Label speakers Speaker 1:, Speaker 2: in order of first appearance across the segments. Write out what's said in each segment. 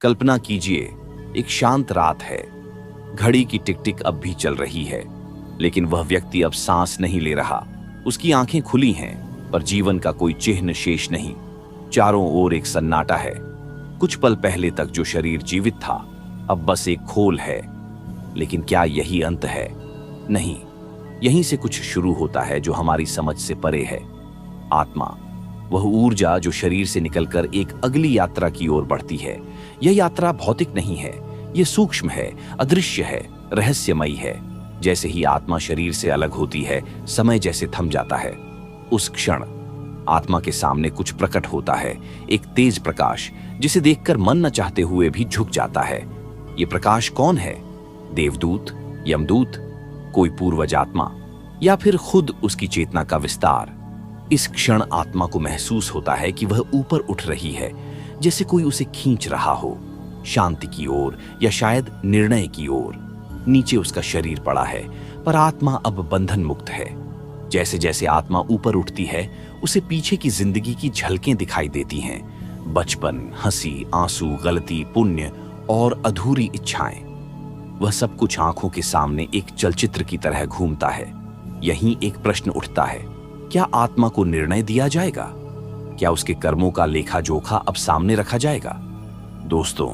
Speaker 1: कल्पना कीजिए, एक शांत रात है। घड़ी की टिक टिक अब भी चल रही है, लेकिन वह व्यक्ति अब सांस नहीं ले रहा। उसकी आंखें खुली हैं, पर जीवन का कोई चिन्ह शेष नहीं। चारों ओर एक सन्नाटा है। कुछ पल पहले तक जो शरीर जीवित था, अब बस एक खोल है। लेकिन क्या यही अंत है? नहीं, यहीं से कुछ शुरू होता है जो हमारी समझ से परे है। आत्मा, वह ऊर्जा जो शरीर से निकलकर एक अगली यात्रा की ओर बढ़ती है। यह यात्रा भौतिक नहीं है, यह सूक्ष्म है, अदृश्य है, रहस्यमयी है। जैसे ही आत्मा शरीर से अलग होती है, समय जैसे थम जाता है। उस क्षण आत्मा के सामने कुछ प्रकट होता है, एक तेज प्रकाश जिसे देखकर मन न चाहते हुए भी झुक जाता है। यह प्रकाश कौन है? देवदूत, यमदूत, कोई पूर्वज आत्मा, या फिर खुद उसकी चेतना का विस्तार? इस क्षण आत्मा को महसूस होता है कि वह ऊपर उठ रही है, जैसे कोई उसे खींच रहा हो, शांति की ओर या शायद निर्णय की ओर। नीचे उसका शरीर पड़ा है, पर आत्मा अब बंधन मुक्त है। जैसे जैसे आत्मा ऊपर उठती है, उसे पीछे की जिंदगी की झलकें दिखाई देती हैं। बचपन, हंसी, आंसू, गलती, पुण्य और अधूरी इच्छाएं। वह सब कुछ आंखों के सामने एक चलचित्र की तरह घूमता है। यहीं एक प्रश्न उठता है, क्या आत्मा को निर्णय दिया जाएगा? क्या उसके कर्मों का लेखा जोखा अब सामने रखा जाएगा? दोस्तों,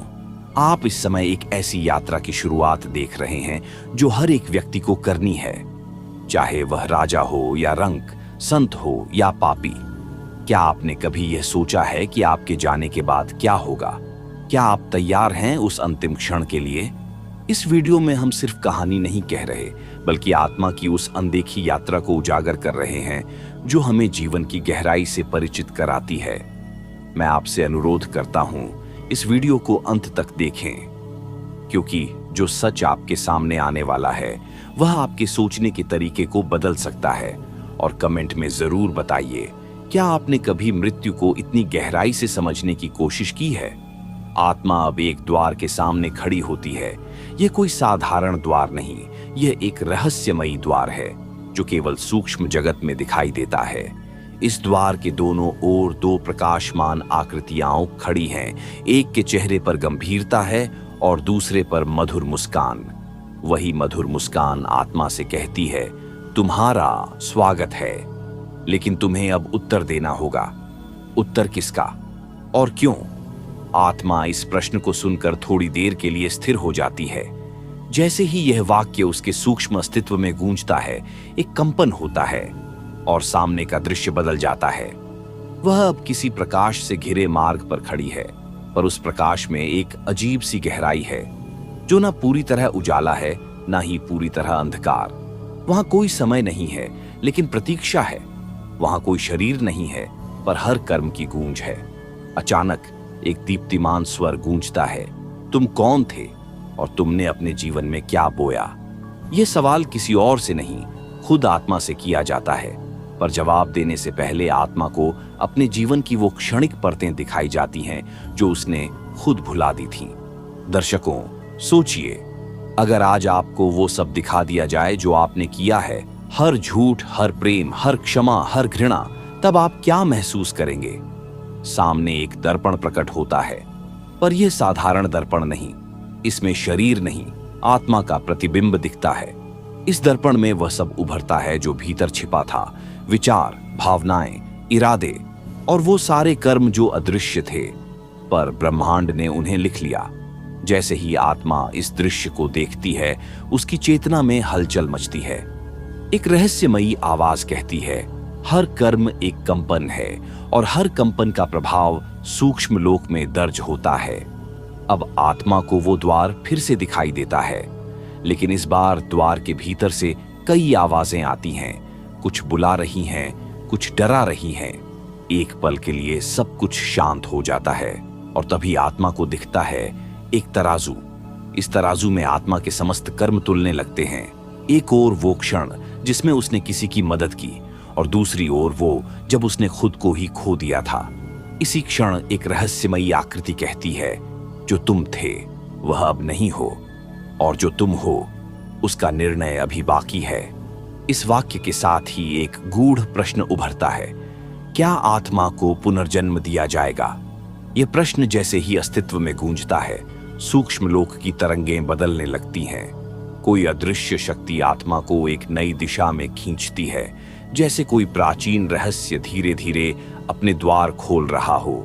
Speaker 1: आप इस समय एक ऐसी यात्रा की शुरुआत देख रहे हैं जो हर एक व्यक्ति को करनी है, चाहे वह राजा हो या रंक, संत हो या पापी। क्या आपने कभी यह सोचा है कि आपके जाने के बाद क्या होगा? क्या आप तैयार हैं उस अंतिम क्षण के लिए? इस वीडियो में हम सिर्फ कहानी नहीं कह रहे, बल्कि आत्मा की उस अनदेखी यात्रा को उजागर कर रहे हैं जो हमें जीवन की गहराई से परिचित कराती है। मैं आपसे अनुरोध करता हूं, इस वीडियो को अंत तक देखें, क्योंकि जो सच आपके सामने आने वाला है वह आपके सोचने के तरीके को बदल सकता है। और कमेंट में जरूर बताइए, क्या आपने कभी मृत्यु को इतनी गहराई से समझने की कोशिश की है? आत्मा अब एक द्वार के सामने खड़ी होती है। यह कोई साधारण द्वार नहीं, यह एक रहस्यमयी द्वार है जो केवल सूक्ष्म जगत में दिखाई देता है। इस द्वार के दोनों ओर दो प्रकाशमान आकृतियां खड़ी हैं। एक के चेहरे पर गंभीरता है और दूसरे पर मधुर मुस्कान। वही मधुर मुस्कान आत्मा से कहती है, तुम्हारा स्वागत है, लेकिन तुम्हें अब उत्तर देना होगा। उत्तर किसका और क्यों? आत्मा इस प्रश्न को सुनकर थोड़ी देर के लिए स्थिर हो जाती है। जैसे ही यह वाक्य उसके सूक्ष्म अस्तित्व में गूंजता है, एक कंपन होता है और सामने का दृश्य बदल जाता है। वह अब किसी प्रकाश से घिरे मार्ग पर खड़ी है, पर उस प्रकाश में एक अजीब सी गहराई है जो ना पूरी तरह उजाला है, ना ही पूरी तरह अंधकार। वहां कोई समय नहीं है, लेकिन प्रतीक्षा है। वहां कोई शरीर नहीं है, पर हर कर्म की गूंज है। अचानक एक दीप्तिमान स्वर गूंजता है, तुम कौन थे और तुमने अपने जीवन में क्या बोया? यह सवाल किसी और से नहीं, खुद आत्मा से किया जाता है। पर जवाब देने से पहले आत्मा को अपने जीवन की वो क्षणिक परतें दिखाई जाती हैं जो उसने खुद भुला दी थीं। दर्शकों, सोचिए, अगर आज आपको वो सब दिखा दिया जाए जो आपने किया है, हर झूठ, हर प्रेम, हर क्षमा, हर घृणा, तब आप क्या महसूस करेंगे? सामने एक दर्पण प्रकट होता है, पर यह साधारण दर्पण नहीं। इसमें शरीर नहीं, आत्मा का प्रतिबिंब दिखता है। इस दर्पण में वह सब उभरता है जो भीतर छिपा था, विचार, भावनाएं, इरादे और वो सारे कर्म जो अदृश्य थे, पर ब्रह्मांड ने उन्हें लिख लिया। जैसे ही आत्मा इस दृश्य को देखती है, उसकी चेतना में हलचल मचती है। एक रहस्यमयी आवाज कहती है, हर कर्म एक कंपन है और हर कंपन का प्रभाव सूक्ष्म लोक में दर्ज होता है। अब आत्मा को वो द्वार फिर से दिखाई देता है, लेकिन इस बार द्वार के भीतर से कई आवाजें आती हैं। कुछ बुला रही हैं, कुछ डरा रही हैं। एक पल के लिए सब कुछ शांत हो जाता है और तभी आत्मा को दिखता है एक तराजू। इस तराजू में आत्मा के समस्त कर्म तुलने लगते हैं। एक ओर वो क्षण जिसमें उसने किसी की मदद की, और दूसरी ओर वो जब उसने खुद को ही खो दिया था। इसी क्षण एक रहस्यमयी आकृति कहती है, जो तुम थे वह अब नहीं हो, और जो तुम हो उसका निर्णय अभी बाकी है। इस वाक्य के साथ ही एक गूढ़ प्रश्न उभरता है, क्या आत्मा को पुनर्जन्म दिया जाएगा? यह प्रश्न जैसे ही अस्तित्व में गूंजता है, सूक्ष्म लोक की तरंगें बदलने लगती हैं। कोई अदृश्य शक्ति आत्मा को एक नई दिशा में खींचती है, जैसे कोई प्राचीन रहस्य धीरे धीरे अपने द्वार खोल रहा हो।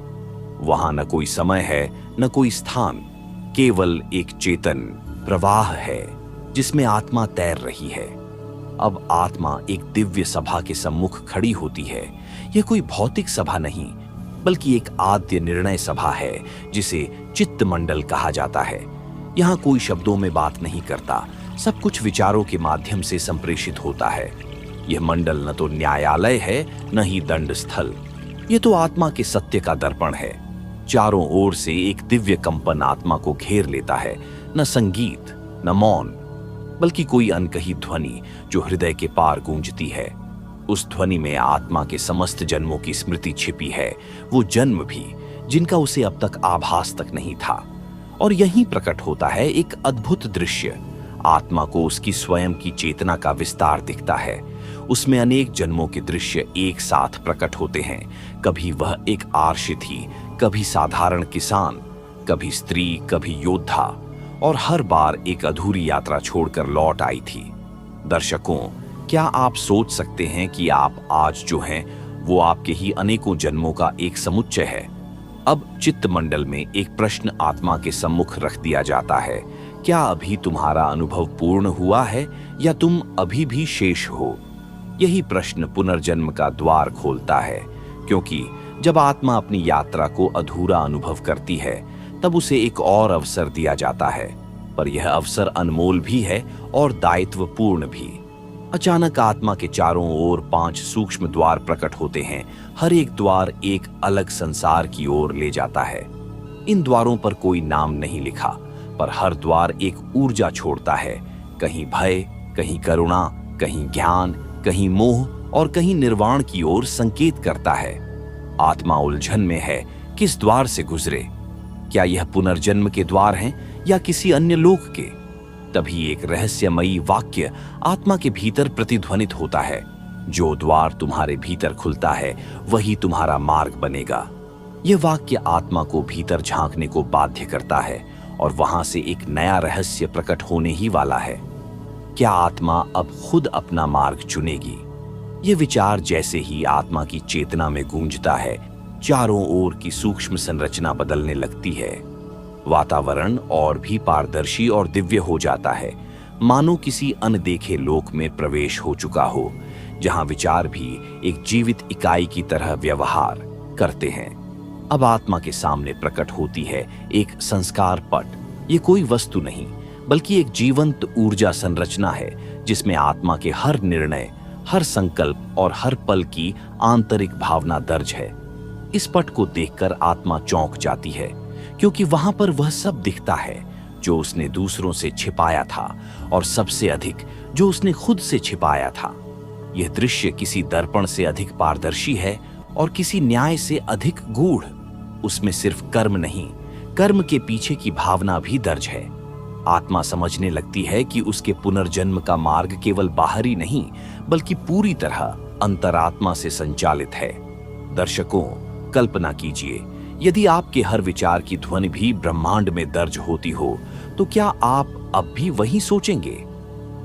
Speaker 1: वहां न कोई समय है, न कोई स्थान, केवल एक चेतन प्रवाह है जिसमें आत्मा तैर रही है। अब आत्मा एक दिव्य सभा के सम्मुख खड़ी होती है। यह कोई भौतिक सभा नहीं, बल्कि एक आद्य निर्णय सभा है जिसे चित्त मंडल कहा जाता है। यहाँ कोई शब्दों में बात नहीं करता, सब कुछ विचारों के माध्यम से संप्रेषित होता है। यह मंडल न तो न्यायालय है, न ही दंड स्थल। यह तो आत्मा के सत्य का दर्पण है। चारों ओर से एक दिव्य कंपन आत्मा को घेर लेता है, न संगीत, न मौन, बल्कि कोई अनकही ध्वनि जो हृदय के पार गूंजती है। उस ध्वनि में आत्मा के समस्त जन्मों की स्मृति छिपी है, वो जन्म भी जिनका उसे अब तक आभास तक नहीं था। और यहीं प्रकट होता है एक अद्भुत दृश्य। आत्मा को उसकी स्वयं की चेतना का विस्तार दिखता है। उसमें अनेक जन्मों के दृश्य एक साथ प्रकट होते हैं। कभी वह एक आर्षि थी, कभी साधारण किसान, कभी स्त्री, कभी योद्धा, और हर बार एक अधूरी यात्रा छोड़कर लौट आई थी। दर्शकों, क्या आप सोच सकते हैं कि आप आज जो हैं वो आपके ही अनेकों जन्मों का एक समुच्चय है? अब चित्त मंडल में एक प्रश्न आत्मा के सम्मुख रख दिया जाता है। क्या अभी तुम्हारा अनुभव पूर्ण हुआ है या तुम अभी भी शेष हो? यही प्रश्न पुनर्जन्म का द्वार खोलता है, क्योंकि जब आत्मा अपनी यात्रा को अधूरा अनुभव करती है तब उसे एक और अवसर दिया जाता है। पर यह अवसर अनमोल भी है और दायित्वपूर्ण भी। अचानक आत्मा के चारों ओर 5 सूक्ष्म द्वार प्रकट होते हैं। हर एक द्वार एक अलग संसार की ओर ले जाता है। इन द्वारों पर कोई नाम नहीं लिखा, पर हर द्वार एक ऊर्जा छोड़ता है। कहीं भय, कहीं करुणा, कहीं ज्ञान, कहीं मोह और कहीं निर्वाण की ओर संकेत करता है। आत्मा उलझन में है, किस द्वार से गुजरे? क्या यह पुनर्जन्म के द्वार हैं या किसी अन्य लोक के? तभी एक रहस्यमयी वाक्य आत्मा के भीतर प्रतिध्वनित होता है, जो द्वार तुम्हारे भीतर खुलता है वही तुम्हारा मार्ग बनेगा। यह वाक्य आत्मा को भीतर झांकने को बाध्य करता है और वहां से एक नया रहस्य प्रकट होने ही वाला है। क्या आत्मा अब खुद अपना मार्ग चुनेगी? यह विचार जैसे ही आत्मा की चेतना में गूंजता है, चारों ओर की सूक्ष्म संरचना बदलने लगती है। वातावरण और भी पारदर्शी और दिव्य हो जाता है, मानो किसी अनदेखे लोक में प्रवेश हो चुका हो, जहां विचार भी एक जीवित इकाई की तरह व्यवहार करते हैं। अब आत्मा के सामने प्रकट होती है एक संस्कार पट। ये कोई वस्तु नहीं, बल्कि एक जीवंत ऊर्जा संरचना है, जिसमें आत्मा के हर निर्णय, हर संकल्प और हर पल की आंतरिक भावना दर्ज है। इस पट को देखकर आत्मा चौंक जाती है, क्योंकि वहां पर वह सब दिखता है जो उसने दूसरों से छिपाया था, और सबसे अधिक जो उसने खुद से छिपाया था। यह दृश्य किसी दर्पण से अधिक पारदर्शी है और किसी न्याय से अधिक गूढ़। उसमें सिर्फ कर्म नहीं, कर्म के पीछे की भावना भी दर्ज है। आत्मा समझने लगती है कि उसके पुनर्जन्म का मार्ग केवल बाहरी नहीं, बल्कि पूरी तरह अंतरात्मा से संचालित है। दर्शकों, कल्पना कीजिए, यदि आपके हर विचार की ध्वनि भी ब्रह्मांड में दर्ज होती हो, तो क्या आप अब भी वही सोचेंगे?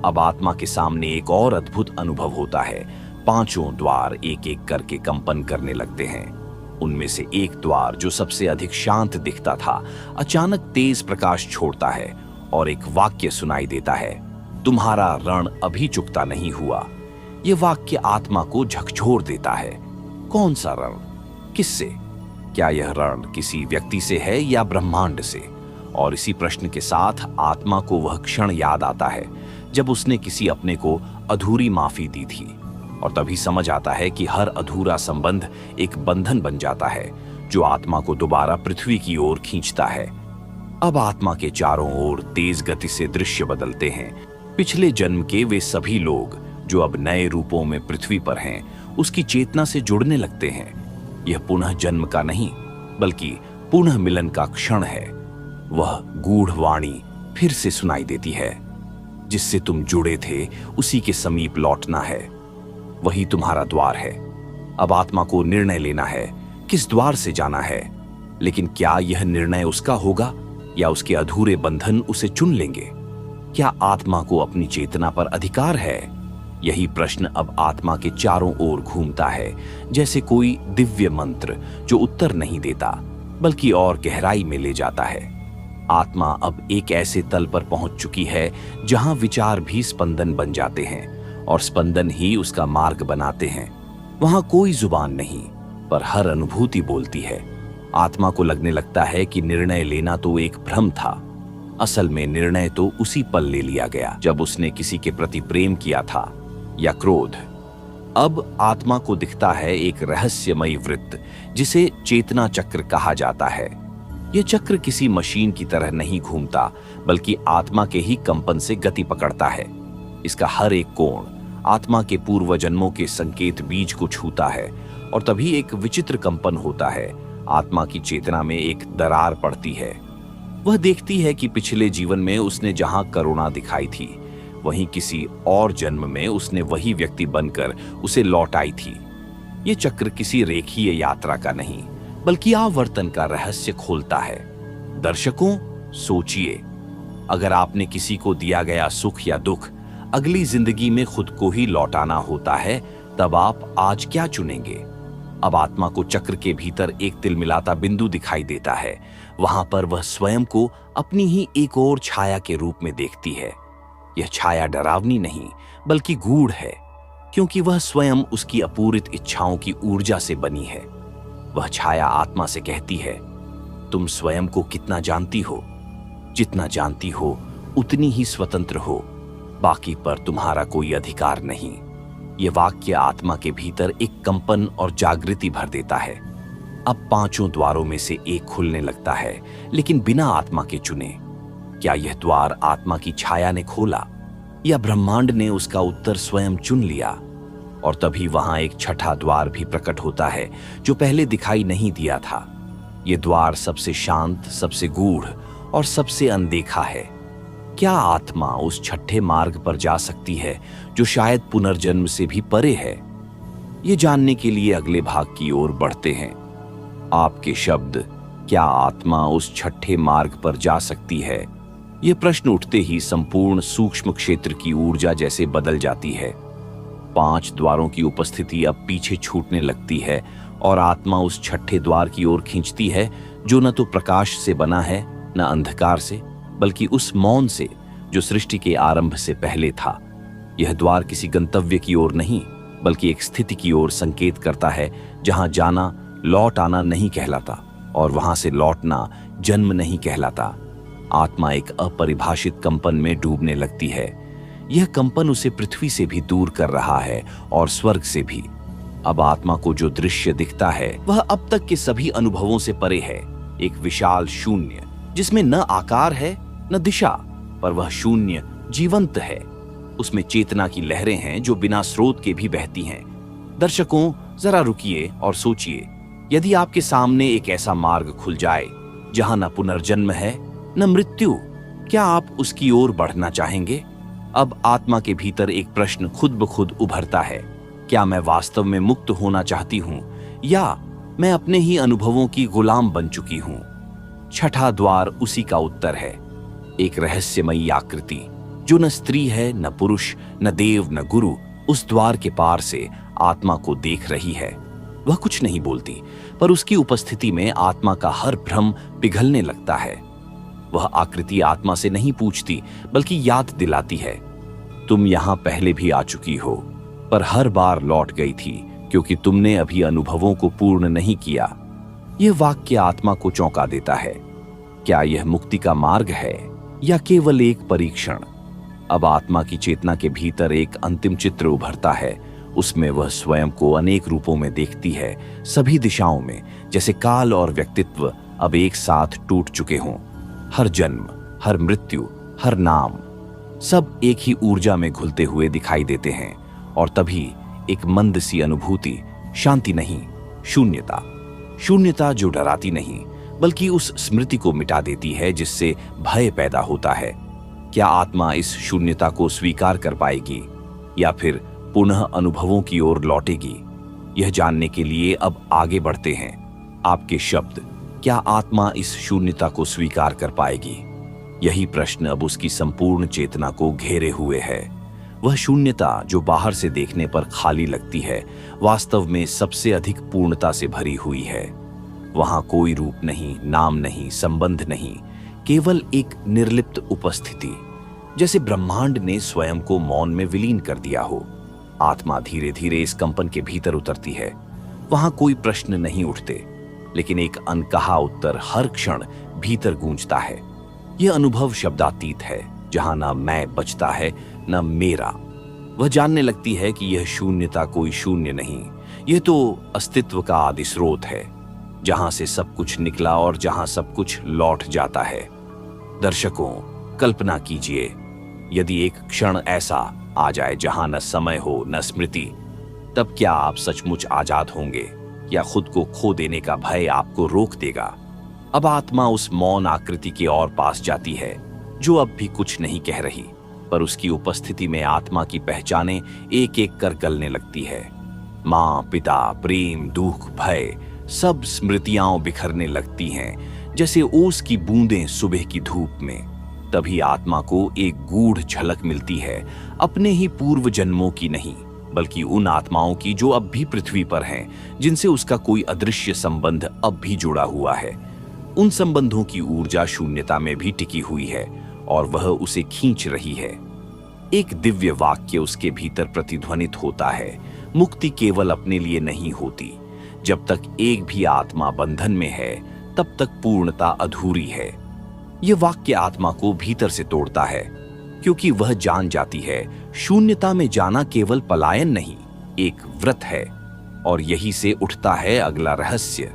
Speaker 1: अब आत्मा के सामने एक और अद्भुत अनुभव होता है। 5 द्वार एक एक करके कंपन करने लगते हैं। उनमें से एक द्वार, जो सबसे अधिक शांत दिखता था, अचानक तेज प्रकाश छोड़ता है और एक वाक्य सुनाई देता है, तुम्हारा ऋण अभी चुकता नहीं हुआ। यह वाक्य आत्मा को झकझोर देता है। कौन सा ऋण? किससे? क्या यह ऋण किसी व्यक्ति से है या ब्रह्मांड से? और इसी प्रश्न के साथ आत्मा को वह क्षण याद आता है जब उसने किसी अपने को अधूरी माफी दी थी, और तभी समझ आता है कि हर अधूरा संबंध एक बंधन बन जाता है जो आत्मा को दोबारा पृथ्वी की ओर खींचता है। अब आत्मा के चारों ओर तेज गति से दृश्य बदलते हैं। पिछले जन्म के वे सभी लोग जो अब नए रूपों में पृथ्वी पर हैं, उसकी चेतना से जुड़ने लगते हैं। यह पुनः जन्म का नहीं, बल्कि पुनः मिलन का क्षण है। वह गूढ़ वाणी फिर से सुनाई देती है, जिससे तुम जुड़े थे उसी के समीप लौटना है, वही तुम्हारा द्वार है। अब आत्मा को निर्णय लेना है, किस द्वार से जाना है। लेकिन क्या यह निर्णय उसका होगा या उसके अधूरे बंधन उसे चुन लेंगे? क्या आत्मा को अपनी चेतना पर अधिकार है? यही प्रश्न अब आत्मा के चारों ओर घूमता है, जैसे कोई दिव्य मंत्र जो उत्तर नहीं देता बल्कि और गहराई में ले जाता है। आत्मा अब एक ऐसे तल पर पहुंच चुकी है जहां विचार भी स्पंदन बन जाते हैं और स्पंदन ही उसका मार्ग बनाते हैं। वहां कोई जुबान नहीं, पर हर अनुभूति बोलती है। आत्मा को लगने लगता है कि निर्णय लेना तो एक भ्रम था। असल में निर्णय तो उसी पल ले लिया गया जब उसने किसी के प्रति प्रेम किया था या क्रोध। अब आत्मा को दिखता है एक रहस्यमयी वृत्त जिसे चेतना चक्र कहा जाता है। यह चक्र किसी मशीन की तरह नहीं घूमता, बल्कि आत्मा के ही कंपन से गति पकड़ता है। इसका हर एक कोण आत्मा के पूर्व जन्मों के संकेत बीज को छूता है और तभी एक विचित्र कंपन होता है। आत्मा की चेतना में एक दरार पड़ती है। वह देखती है कि पिछले जीवन में उसने जहां करुणा दिखाई थी, वहीं किसी और जन्म में उसने वही व्यक्ति बनकर उसे लौटाई थी। ये चक्र किसी रेखीय यात्रा का नहीं, बल्कि आवर्तन का रहस्य खोलता है। दर्शकों, सोचिए, अगर आपने किसी को दिया गया सुख या दुख अगली जिंदगी में खुद को ही लौटाना होता है, तब आप आज क्या चुनेंगे? अब आत्मा को चक्र के भीतर एक तिलमिलाता बिंदु दिखाई देता है। वहां पर वह स्वयं को अपनी ही एक और छाया के रूप में देखती है। यह छाया डरावनी नहीं, बल्कि गूढ़ है, क्योंकि वह स्वयं उसकी अपूरित इच्छाओं की ऊर्जा से बनी है। वह छाया आत्मा से कहती है, तुम स्वयं को कितना जानती हो? जितना जानती हो उतनी ही स्वतंत्र हो, बाकी पर तुम्हारा कोई अधिकार नहीं। यह वाक्य आत्मा के भीतर एक कंपन और जागृति भर देता है। अब पांचों द्वारों में से एक खुलने लगता है, लेकिन बिना आत्मा के चुने। क्या यह द्वार आत्मा की छाया ने खोला या ब्रह्मांड ने उसका उत्तर स्वयं चुन लिया? और तभी वहां एक छठा द्वार भी प्रकट होता है जो पहले दिखाई नहीं दिया था। यह द्वार सबसे शांत, सबसे गूढ़ और सबसे अनदेखा है। क्या आत्मा उस छठे मार्ग पर जा सकती है जो शायद पुनर्जन्म से भी परे है? ये जानने के लिए अगले भाग की ओर बढ़ते हैं। आपके शब्द, क्या आत्मा उस छठे मार्ग पर जा सकती है? यह प्रश्न उठते ही संपूर्ण सूक्ष्म क्षेत्र की ऊर्जा जैसे बदल जाती है। 5 द्वारों की उपस्थिति अब पीछे छूटने लगती है और आत्मा उस छठे द्वार की ओर खींचती है जो न तो प्रकाश से बना है, न अंधकार से, बल्कि उस मौन से जो सृष्टि के आरंभ से पहले था। यह द्वार किसी गंतव्य की ओर नहीं, बल्कि एक स्थिति की ओर संकेत करता है जहां जाना लौट आना नहीं कहलाता और वहां से लौटना जन्म नहीं कहलाता। आत्मा एक अपरिभाषित कंपन में डूबने लगती है। यह कंपन उसे पृथ्वी से भी दूर कर रहा है और स्वर्ग से भी। अब आत्मा को जो दृश्य दिखता है वह अब तक के सभी अनुभवों से परे है। एक विशाल शून्य जिसमें न आकार है न दिशा, पर वह शून्य जीवंत है। उसमें चेतना की लहरें हैं जो बिना स्रोत के भी बहती हैं। दर्शकों, जरा रुकिए और सोचिए, यदि आपके सामने एक ऐसा मार्ग खुल जाए जहां न पुनर्जन्म है न मृत्यु, क्या आप उसकी ओर बढ़ना चाहेंगे? अब आत्मा के भीतर एक प्रश्न खुद ब खुद उभरता है, क्या मैं वास्तव में मुक्त होना चाहती हूं या मैं अपने ही अनुभवों की गुलाम बन चुकी हूं? छठा द्वार उसी का उत्तर है। एक रहस्यमयी आकृति जो न स्त्री है, न पुरुष, न देव, न गुरु, उस द्वार के पार से आत्मा को देख रही है। वह कुछ नहीं बोलती, पर उसकी उपस्थिति में आत्मा का हर भ्रम पिघलने लगता है। वह आकृति आत्मा से नहीं पूछती, बल्कि याद दिलाती है, तुम यहां पहले भी आ चुकी हो, पर हर बार लौट गई थी क्योंकि तुमने अभी अनुभवों को पूर्ण नहीं किया। यह वाक्य आत्मा को चौंका देता है। क्या यह मुक्ति का मार्ग है या केवल एक परीक्षण? अब आत्मा की चेतना के भीतर एक अंतिम चित्र उभरता है। उसमें वह स्वयं को अनेक रूपों में देखती है, सभी दिशाओं में, जैसे काल और व्यक्तित्व अब एक साथ टूट चुके हों। हर जन्म, हर मृत्यु, हर नाम, सब एक ही ऊर्जा में घुलते हुए दिखाई देते हैं। और तभी एक मंद सी अनुभूति, शांति नहीं, शून्यता। शून्यता जो डराती नहीं, बल्कि उस स्मृति को मिटा देती है जिससे भय पैदा होता है। क्या आत्मा इस शून्यता को स्वीकार कर पाएगी या फिर पुनः अनुभवों की ओर लौटेगी? यह जानने के लिए अब आगे बढ़ते हैं। आपके शब्द, क्या आत्मा इस शून्यता को स्वीकार कर पाएगी? यही प्रश्न अब उसकी संपूर्ण चेतना को घेरे हुए है। वह शून्यता जो बाहर से देखने पर खाली लगती है, वास्तव में सबसे अधिक पूर्णता से भरी हुई है। वहां कोई रूप नहीं, नाम नहीं, संबंध नहीं, केवल एक निर्लिप्त उपस्थिति, जैसे ब्रह्मांड ने स्वयं को मौन में विलीन कर दिया हो। आत्मा धीरे धीरे इस कंपन के भीतर उतरती है। वहां कोई प्रश्न नहीं उठते, लेकिन एक अनकहा उत्तर हर क्षण भीतर गूंजता है। यह अनुभव शब्दातीत है, जहां ना मैं बचता है न मेरा। वह जानने लगती है कि यह शून्यता कोई शून्य नहीं, यह तो अस्तित्व का आदि स्रोत है, जहां से सब कुछ निकला और जहां सब कुछ लौट जाता है। दर्शकों, कल्पना कीजिए, यदि एक क्षण ऐसा आ जाए जहां न समय हो न स्मृति, तब क्या आप सचमुच आजाद होंगे या खुद को खो देने का भय आपको रोक देगा? अब आत्मा उस मौन आकृति के और पास जाती है, जो अब भी कुछ नहीं कह रही, पर उसकी उपस्थिति में आत्मा की पहचानें एक एक कर गलने लगती है। माँ, पिता, प्रेम, दुख, भय, सब स्मृतियां बिखरने लगती हैं, जैसे ओस की बूंदें सुबह की धूप में। तभी आत्मा को एक गूढ़ झलक मिलती है, अपने ही पूर्व जन्मों की नहीं, बल्कि उन आत्माओं की जो अब भी पृथ्वी पर हैं, जिनसे उसका कोई अदृश्य संबंध अब भी जुड़ा हुआ है। उन संबंधों की ऊर्जा शून्यता में भी टिकी हुई है और वह उसे खींच रही है। एक दिव्य वाक्य उसके भीतर प्रतिध्वनित होता है, मुक्ति केवल अपने लिए नहीं होती। जब तक एक भी आत्मा बंधन में है, तब तक पूर्णता अधूरी है। यह वाक्य आत्मा को भीतर से तोड़ता है, क्योंकि वह जान जाती है शून्यता में जाना केवल पलायन नहीं, एक व्रत है। और यही से उठता है अगला रहस्य।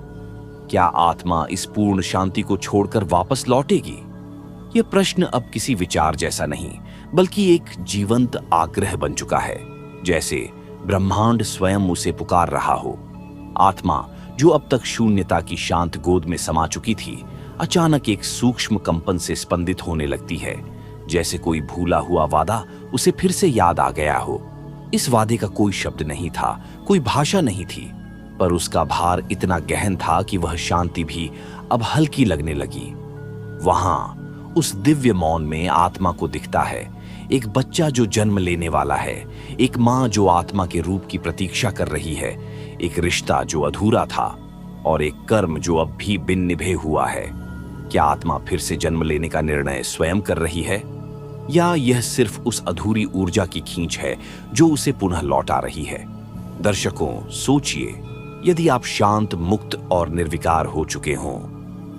Speaker 1: क्या आत्मा इस पूर्ण शांति को छोड़कर वापस लौटेगी? यह प्रश्न अब किसी विचार जैसा नहीं, बल्कि एक जीवंत आग्रह बन चुका है, जैसे ब्रह्मांड स्वयं उसे पुकार रहा हो। आत्मा, जो अब तक शून्यता की शांत गोद में समा चुकी थी, अचानक एक सूक्ष्म कंपन से स्पंदित होने लगती है, जैसे कोई भूला हुआ वादा उसे फिर से याद आ गया हो। इस वादे का कोई शब्द नहीं था, कोई भाषा नहीं थी, पर उसका भार इतना गहन था कि वह शांति भी अब हल्की लगने लगी। वहां उस दिव्य मौन में आत्मा को दिखता है एक बच्चा जो जन्म लेने वाला है, एक माँ जो आत्मा के रूप की प्रतीक्षा कर रही है, एक रिश्ता जो अधूरा था और एक कर्म जो अब भी बिन निभे हुआ है। क्या आत्मा फिर से जन्म लेने का निर्णय स्वयं कर रही है, या यह सिर्फ उस अधूरी ऊर्जा की खींच है जो उसे पुनः लौटा रही है? दर्शकों, सोचिए, यदि आप शांत, मुक्त और निर्विकार हो चुके हों,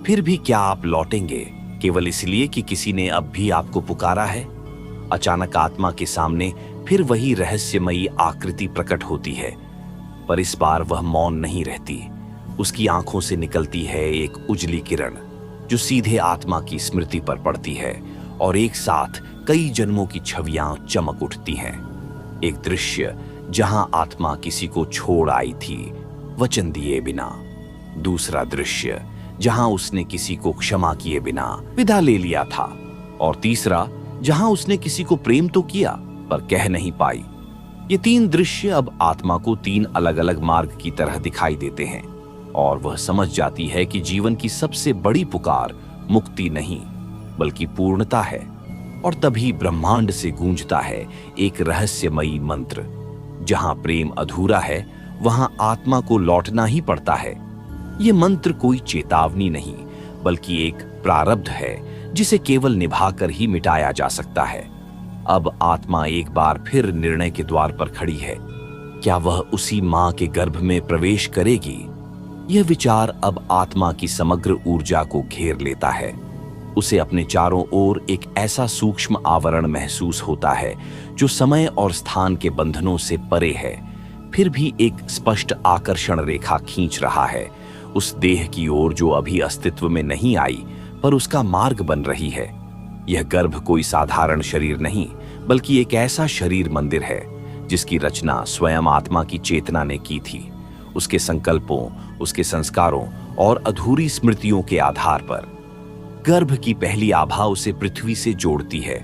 Speaker 1: फिर भी क्या आप लौटेंगे केवल इसलिए कि किसी ने अब भी आपको पुकारा है? अचानक आत्मा के सामने फिर वही रहस्यमयी आकृति प्रकट होती है, पर इस बार वह मौन नहीं रहती। उसकी आंखों से निकलती है एक उजली किरण, जो सीधे आत्मा की स्मृति पर पड़ती है, और एक साथ कई जन्मों की छवियां चमक उठती हैं। एक दृश्य जहां आत्मा किसी को छोड़ आई थी, वचन दिए बिना। दूसरा दृश्य जहां उसने किसी को क्षमा किए बिना विदा ले लिया था। और तीसरा जहां उसने किसी को प्रेम तो किया, पर कह नहीं पाई। ये तीन दृश्य अब आत्मा को तीन अलग अलग मार्ग की तरह दिखाई देते हैं, और वह समझ जाती है कि जीवन की सबसे बड़ी पुकार मुक्ति नहीं, बल्कि पूर्णता है। और तभी ब्रह्मांड से गूंजता है एक रहस्यमयी मंत्र। जहां प्रेम अधूरा है, वहां आत्मा को लौटना ही पड़ता है। यह मंत्र कोई चेतावनी नहीं, बल्कि एक प्रारब्ध है जिसे केवल निभाकर ही मिटाया जा सकता है। अब आत्मा एक बार फिर निर्णय के द्वार पर खड़ी है। क्या वह उसी मां के गर्भ में प्रवेश करेगी? यह विचार अब आत्मा की समग्र ऊर्जा को घेर लेता है। उसे अपने चारों ओर एक ऐसा सूक्ष्म आवरण महसूस होता है जो समय और स्थान के बंधनों से परे है, फिर भी एक स्पष्ट आकर्षण रेखा खींच रहा है उस देह की ओर जो अभी अस्तित्व में नहीं आई, पर उसका मार्ग बन रही है। यह गर्भ कोई साधारण शरीर नहीं, बल्कि एक ऐसा शरीर मंदिर है जिसकी रचना स्वयं आत्मा की चेतना ने की थी, उसके संकल्पों, उसके संस्कारों और अधूरी स्मृतियों के आधार पर। गर्भ की पहली आभा उसे पृथ्वी से जोड़ती है,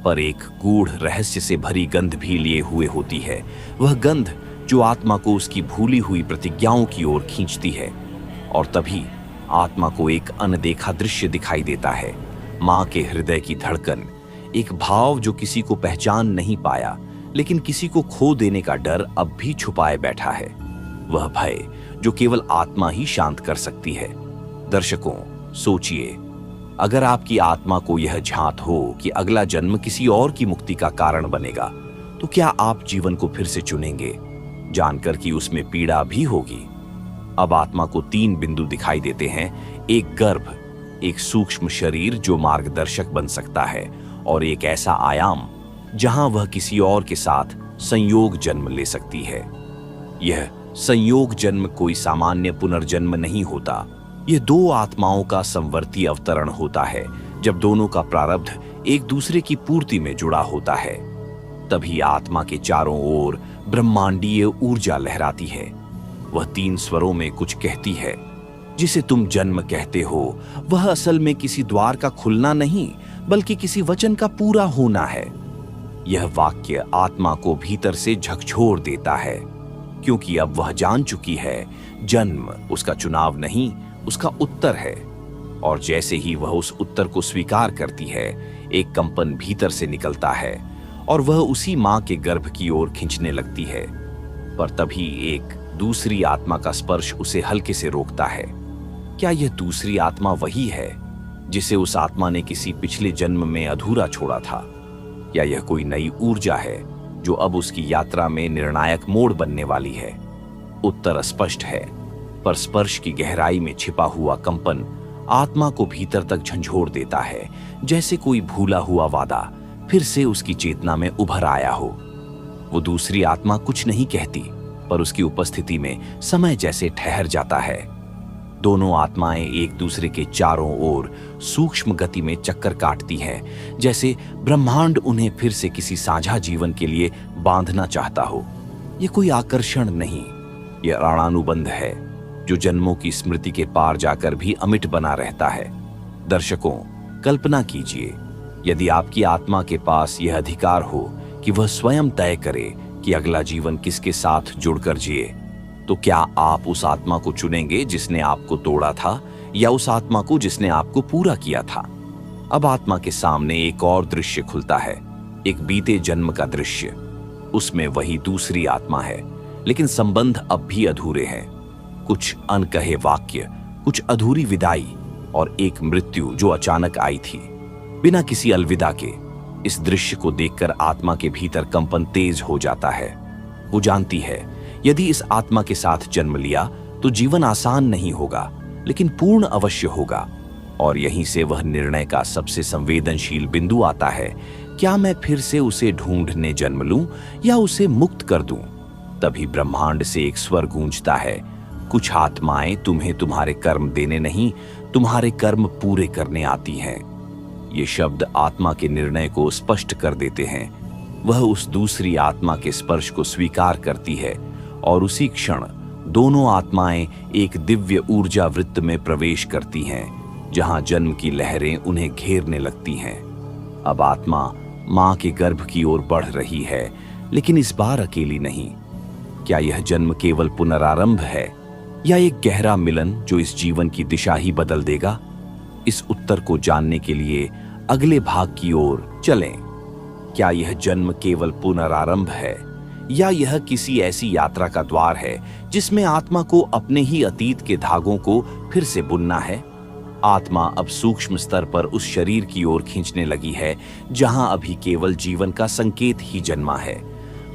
Speaker 1: पर एक गूढ़ रहस्य से भरी गंध भी लिए हुए होती है। वह गंध जो आत्मा को उसकी भूली हुई प्रतिज्ञाओं की ओर खींचती है। और तभी आत्मा को एक अनदेखा दृश्य दिखाई देता है। माँ के हृदय की धड़कन, एक भाव जो किसी को पहचान नहीं पाया, लेकिन किसी को खो देने का डर अब भी छुपाए बैठा है। वह भय जो केवल आत्मा ही शांत कर सकती है। दर्शकों, सोचिए, अगर आपकी आत्मा को यह झांत हो कि अगला जन्म किसी और की मुक्ति का कारण बनेगा, तो क्या आप जीवन को फिर से चुनेंगे, जानकर कि उसमें पीड़ा भी होगी? अब आत्मा को 3 बिंदु दिखाई देते हैं। एक गर्भ, एक सूक्ष्म शरीर जो मार्गदर्शक बन सकता है, और एक ऐसा आयाम जहां वह किसी और के साथ संयोग जन्म ले सकती है। यह संयोग जन्म कोई सामान्य पुनर्जन्म नहीं होता। यह 2 आत्माओं का संवर्ती अवतरण होता है। जब दोनों का प्रारब्ध एक दूसरे की पूर्ति में जुड़ा होता है, तभी आत्मा के चारों ओर ब्रह्मांडीय ऊर्जा लहराती है। वह 3 स्वरों में कुछ कहती है। जिसे तुम जन्म कहते हो, वह असल में किसी द्वार का खुलना नहीं, बल्कि किसी वचन का पूरा होना है। यह वाक्य आत्मा को भीतर से झकझोर देता है, क्योंकि अब वह जान चुकी है, जन्म उसका चुनाव नहीं, उसका उत्तर है। और जैसे ही वह उस उत्तर को स्वीकार करती है, एक कंपन भीतर से निकलता है और वह उसी मां के गर्भ की ओर खींचने लगती है। पर तभी एक दूसरी आत्मा का स्पर्श उसे हल्के से रोकता है। क्या यह दूसरी आत्मा वही है जिसे उस आत्मा ने किसी पिछले जन्म में अधूरा छोड़ा था, या यह कोई नई ऊर्जा है जो अब उसकी यात्रा में निर्णायक मोड़ बनने वाली है? उत्तर स्पष्ट है, पर स्पर्श की गहराई में छिपा हुआ कंपन आत्मा को भीतर तक झंझोर देता है, जैसे कोई भूला हुआ वादा फिर से उसकी चेतना में उभर आया हो। वो दूसरी आत्मा कुछ नहीं कहती, पर उसकी उपस्थिति में समय जैसे ठहर जाता है। दोनों आत्माएं एक दूसरे के चारों ओर सूक्ष्म गति में चक्कर काटती हैं, जैसे ब्रह्मांड उन्हें फिर से किसी साझा जीवन के लिए बांधना चाहता हो। यह कोई आकर्षण नहीं, यह ऋणानुबंध है जो जन्मों की स्मृति के पार जाकर भी अमिट बना रहता है। दर्शकों, कल्पना कीजिए, यदि आपकी आत्मा के पास यह अधिकार हो कि वह स्वयं तय करे कि अगला जीवन किसके साथ जुड़कर जिए, तो क्या आप उस आत्मा को चुनेंगे जिसने आपको तोड़ा था, या उस आत्मा को जिसने आपको पूरा किया था? अब आत्मा के सामने एक और दृश्य खुलता है, एक बीते जन्म का दृश्य। उसमें वही दूसरी आत्मा है, लेकिन संबंध अब भी अधूरे हैं। कुछ अनकहे वाक्य, कुछ अधूरी विदाई, और एक मृत्यु जो अचानक आई थी बिना किसी अलविदा के। इस दृश्य को देखकर आत्मा के भीतर कंपन तेज हो जाता है। वो जानती है, यदि इस आत्मा के साथ जन्म लिया तो जीवन आसान नहीं होगा, लेकिन पूर्ण अवश्य होगा। और यहीं से वह निर्णय का सबसे संवेदनशील बिंदु आता है। क्या मैं फिर से उसे ढूंढने जन्म लूं, या उसे मुक्त कर दूं? तभी ब्रह्मांड से एक स्वर गूंजता है, कुछ आत्माएं तुम्हें तुम्हारे कर्म देने नहीं, तुम्हारे कर्म पूरे करने आती हैं। ये शब्द आत्मा के निर्णय को स्पष्ट कर देते हैं। वह उस दूसरी आत्मा के स्पर्श को स्वीकार करती है, और उसी क्षण दोनों आत्माएं एक दिव्य ऊर्जा वृत्त में प्रवेश करती हैं, जहां जन्म की लहरें उन्हें घेरने लगती हैं। अब आत्मा मां के गर्भ की ओर बढ़ रही है, लेकिन इस बार अकेली नहीं। क्या यह जन्म केवल पुनरारंभ है, या एक गहरा मिलन जो इस जीवन की दिशा ही बदल देगा? इस उत्तर को जानने के लिए अगले भाग की ओर चलें। क्या यह जन्म केवल पुनरारंभ है, या यह किसी ऐसी यात्रा का द्वार है जिसमें आत्मा को अपने ही अतीत के धागों को फिर से बुनना है? आत्मा अब सूक्ष्म स्तर पर उस शरीर की ओर खींचने लगी है जहां अभी केवल जीवन का संकेत ही जन्मा है।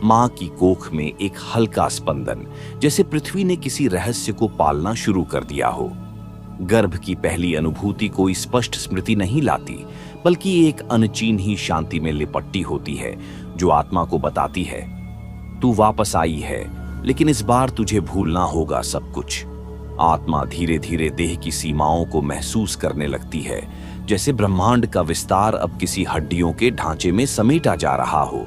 Speaker 1: मां की कोख में एक हल्का स्पंदन, जैसे पृथ्वी ने किसी रहस्य को पालना शुरू कर दिया हो। गर्भ की पहली अनुभूति कोई स्पष्ट स्मृति नहीं लाती, बल्कि एक अनचीनी शांति में लिपटी होती है, जो आत्मा को बताती है, तू वापस आई है, लेकिन इस बार तुझे भूलना होगा सब कुछ। आत्मा धीरे धीरे देह की सीमाओं को महसूस करने लगती है, जैसे ब्रह्मांड का विस्तार अब किसी हड्डियों के ढांचे में समेटा जा रहा हो।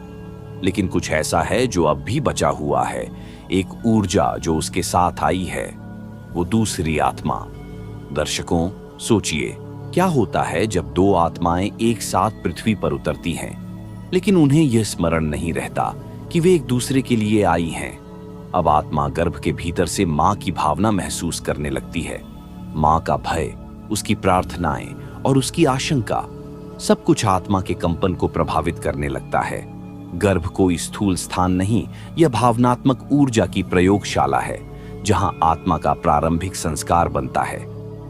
Speaker 1: लेकिन कुछ ऐसा है जो अब भी बचा हुआ है, एक ऊर्जा जो उसके साथ आई है, वो दूसरी आत्मा। दर्शकों, सोचिए, क्या होता है जब 2 आत्माएं एक साथ पृथ्वी पर उतरती हैं, लेकिन उन्हें यह स्मरण नहीं रहता कि वे एक दूसरे के लिए आई हैं। अब आत्मा गर्भ के भीतर से मां की भावना महसूस करने लगती है। मां का भय, उसकी प्रार्थनाएं और उसकी आशंका, सब कुछ आत्मा के कंपन को प्रभावित करने लगता है। गर्भ कोई स्थूल स्थान नहीं, यह भावनात्मक ऊर्जा की प्रयोगशाला है जहां आत्मा का प्रारंभिक संस्कार बनता है।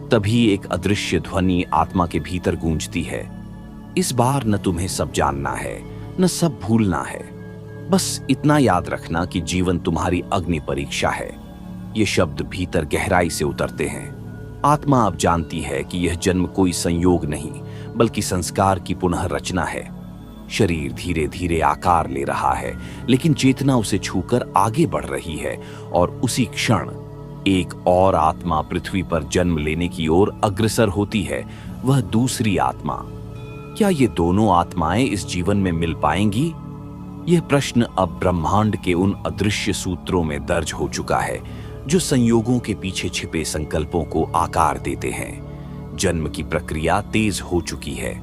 Speaker 1: तभी एक अदृश्य ध्वनि आत्मा के भीतर गूंजती है, इस बार न तुम्हें सब जानना है, न सब भूलना है, बस इतना याद रखना कि जीवन तुम्हारी अग्नि परीक्षा है। ये शब्द भीतर गहराई से उतरते हैं। आत्मा अब जानती है कि यह जन्म कोई संयोग नहीं, बल्कि संस्कार की पुनः रचना है। शरीर धीरे धीरे आकार ले रहा है, लेकिन चेतना उसे छूकर आगे बढ़ रही है, और उसी क्षण एक और आत्मा पृथ्वी पर जन्म लेने की ओर अग्रसर होती है, वह दूसरी आत्मा। क्या ये दोनों आत्माएं इस जीवन में मिल पाएंगी? यह प्रश्न अब ब्रह्मांड के उन अदृश्य सूत्रों में दर्ज हो चुका है जो संयोगों के पीछे छिपे संकल्पों को आकार देते हैं। जन्म की प्रक्रिया तेज हो चुकी है।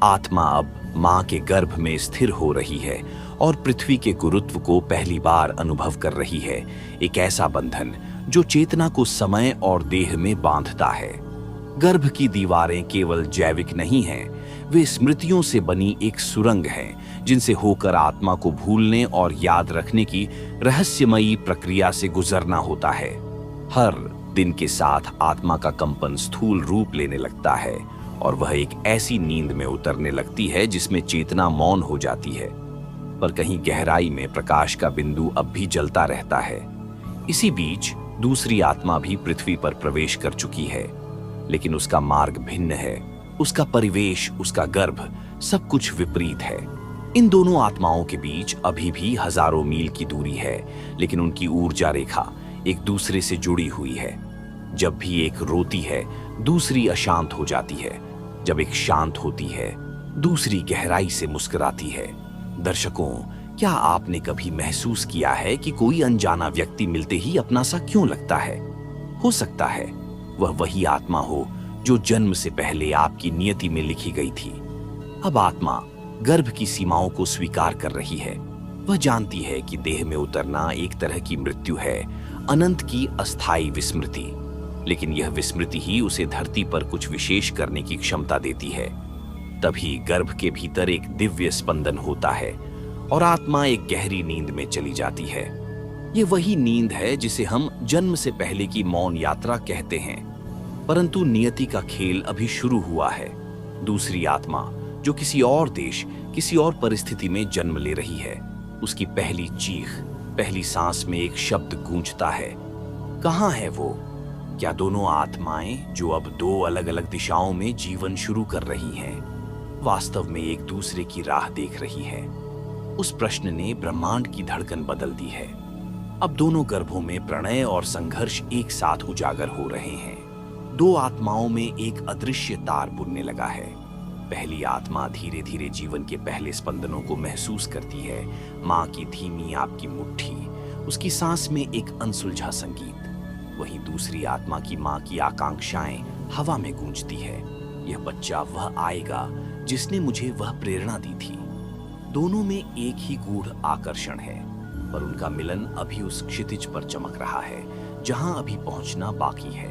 Speaker 1: आत्मा अब मां के गर्भ में स्थिर हो रही है और पृथ्वी के गुरुत्व को पहली बार अनुभव कर रही है, एक ऐसा बंधन जो चेतना को समय और देह में बांधता है। गर्भ की दीवारें केवल जैविक नहीं हैं, वे स्मृतियों से बनी एक सुरंग हैं जिनसे होकर आत्मा को भूलने और याद रखने की रहस्यमयी प्रक्रिया से गुजरना होता है। हर दिन के साथ आत्मा का कंपन स्थूल रूप लेने लगता है और वह एक ऐसी नींद में उतरने लगती है जिसमें चेतना मौन हो जाती है, पर कहीं गहराई में प्रकाश का बिंदु अब भी जलता रहता है। इसी बीच दूसरी आत्मा भी पृथ्वी पर प्रवेश कर चुकी है, लेकिन उसका मार्ग भिन्न है। उसका परिवेश, उसका गर्भ, सब कुछ विपरीत है। इन दोनों आत्माओं के बीच अभी भी हजारों मील की दूरी है, लेकिन उनकी ऊर्जा रेखा एक दूसरे से जुड़ी हुई है। जब भी एक रोती है, दूसरी अशांत हो जाती है। जब एक शांत होती है, दूसरी गहराई से मुस्कुराती है। दर्शकों, क्या आपने कभी महसूस किया है कि कोई अनजाना व्यक्ति मिलते ही अपना सा क्यों लगता है? हो सकता है वह वही आत्मा हो जो जन्म से पहले आपकी नियति में लिखी गई थी। अब आत्मा गर्भ की सीमाओं को स्वीकार कर रही है। वह जानती है कि देह में उतरना एक तरह की मृत्यु है, अनंत की अस्थायी विस्मृति। लेकिन यह विस्मृति ही उसे धरती पर कुछ विशेष करने की क्षमता देती है। तभी गर्भ के भीतर एक दिव्य स्पंदन होता है और आत्मा एक गहरी नींद में चली जाती है। ये वही नींद है जिसे हम जन्म से पहले की मौन यात्रा कहते हैं। परंतु नियति का खेल अभी शुरू हुआ है। दूसरी आत्मा जो किसी और देश, किसी और परिस्थिति में जन्म ले रही है, उसकी पहली चीख, पहली सांस में एक शब्द गूंजता है। कहाँ है वो? क्या दोनों आत्माएं जो अब दो अलग अलग दिशाओं में जीवन शुरू कर रही हैं, वास्तव में एक दूसरे की राह देख रही है? उस प्रश्न ने ब्रह्मांड की धड़कन बदल दी है। अब दोनों गर्भों में प्रणय और संघर्ष एक साथ उजागर हो रहे हैं। दो आत्माओं में एक अदृश्य तार बुनने लगा है। पहली आत्मा धीरे धीरे जीवन के पहले स्पंदनों को महसूस करती है। माँ की धीमी आपकी मुट्ठी, उसकी सांस में एक अनसुलझा संगीत। वहीं दूसरी आत्मा की माँ की आकांक्षाएं हवा में गूंजती है। यह बच्चा वह आएगा जिसने मुझे वह प्रेरणा दी थी। दोनों में एक ही गूढ़ आकर्षण है, पर उनका मिलन अभी उस क्षितिज पर चमक रहा है जहां अभी पहुंचना बाकी है।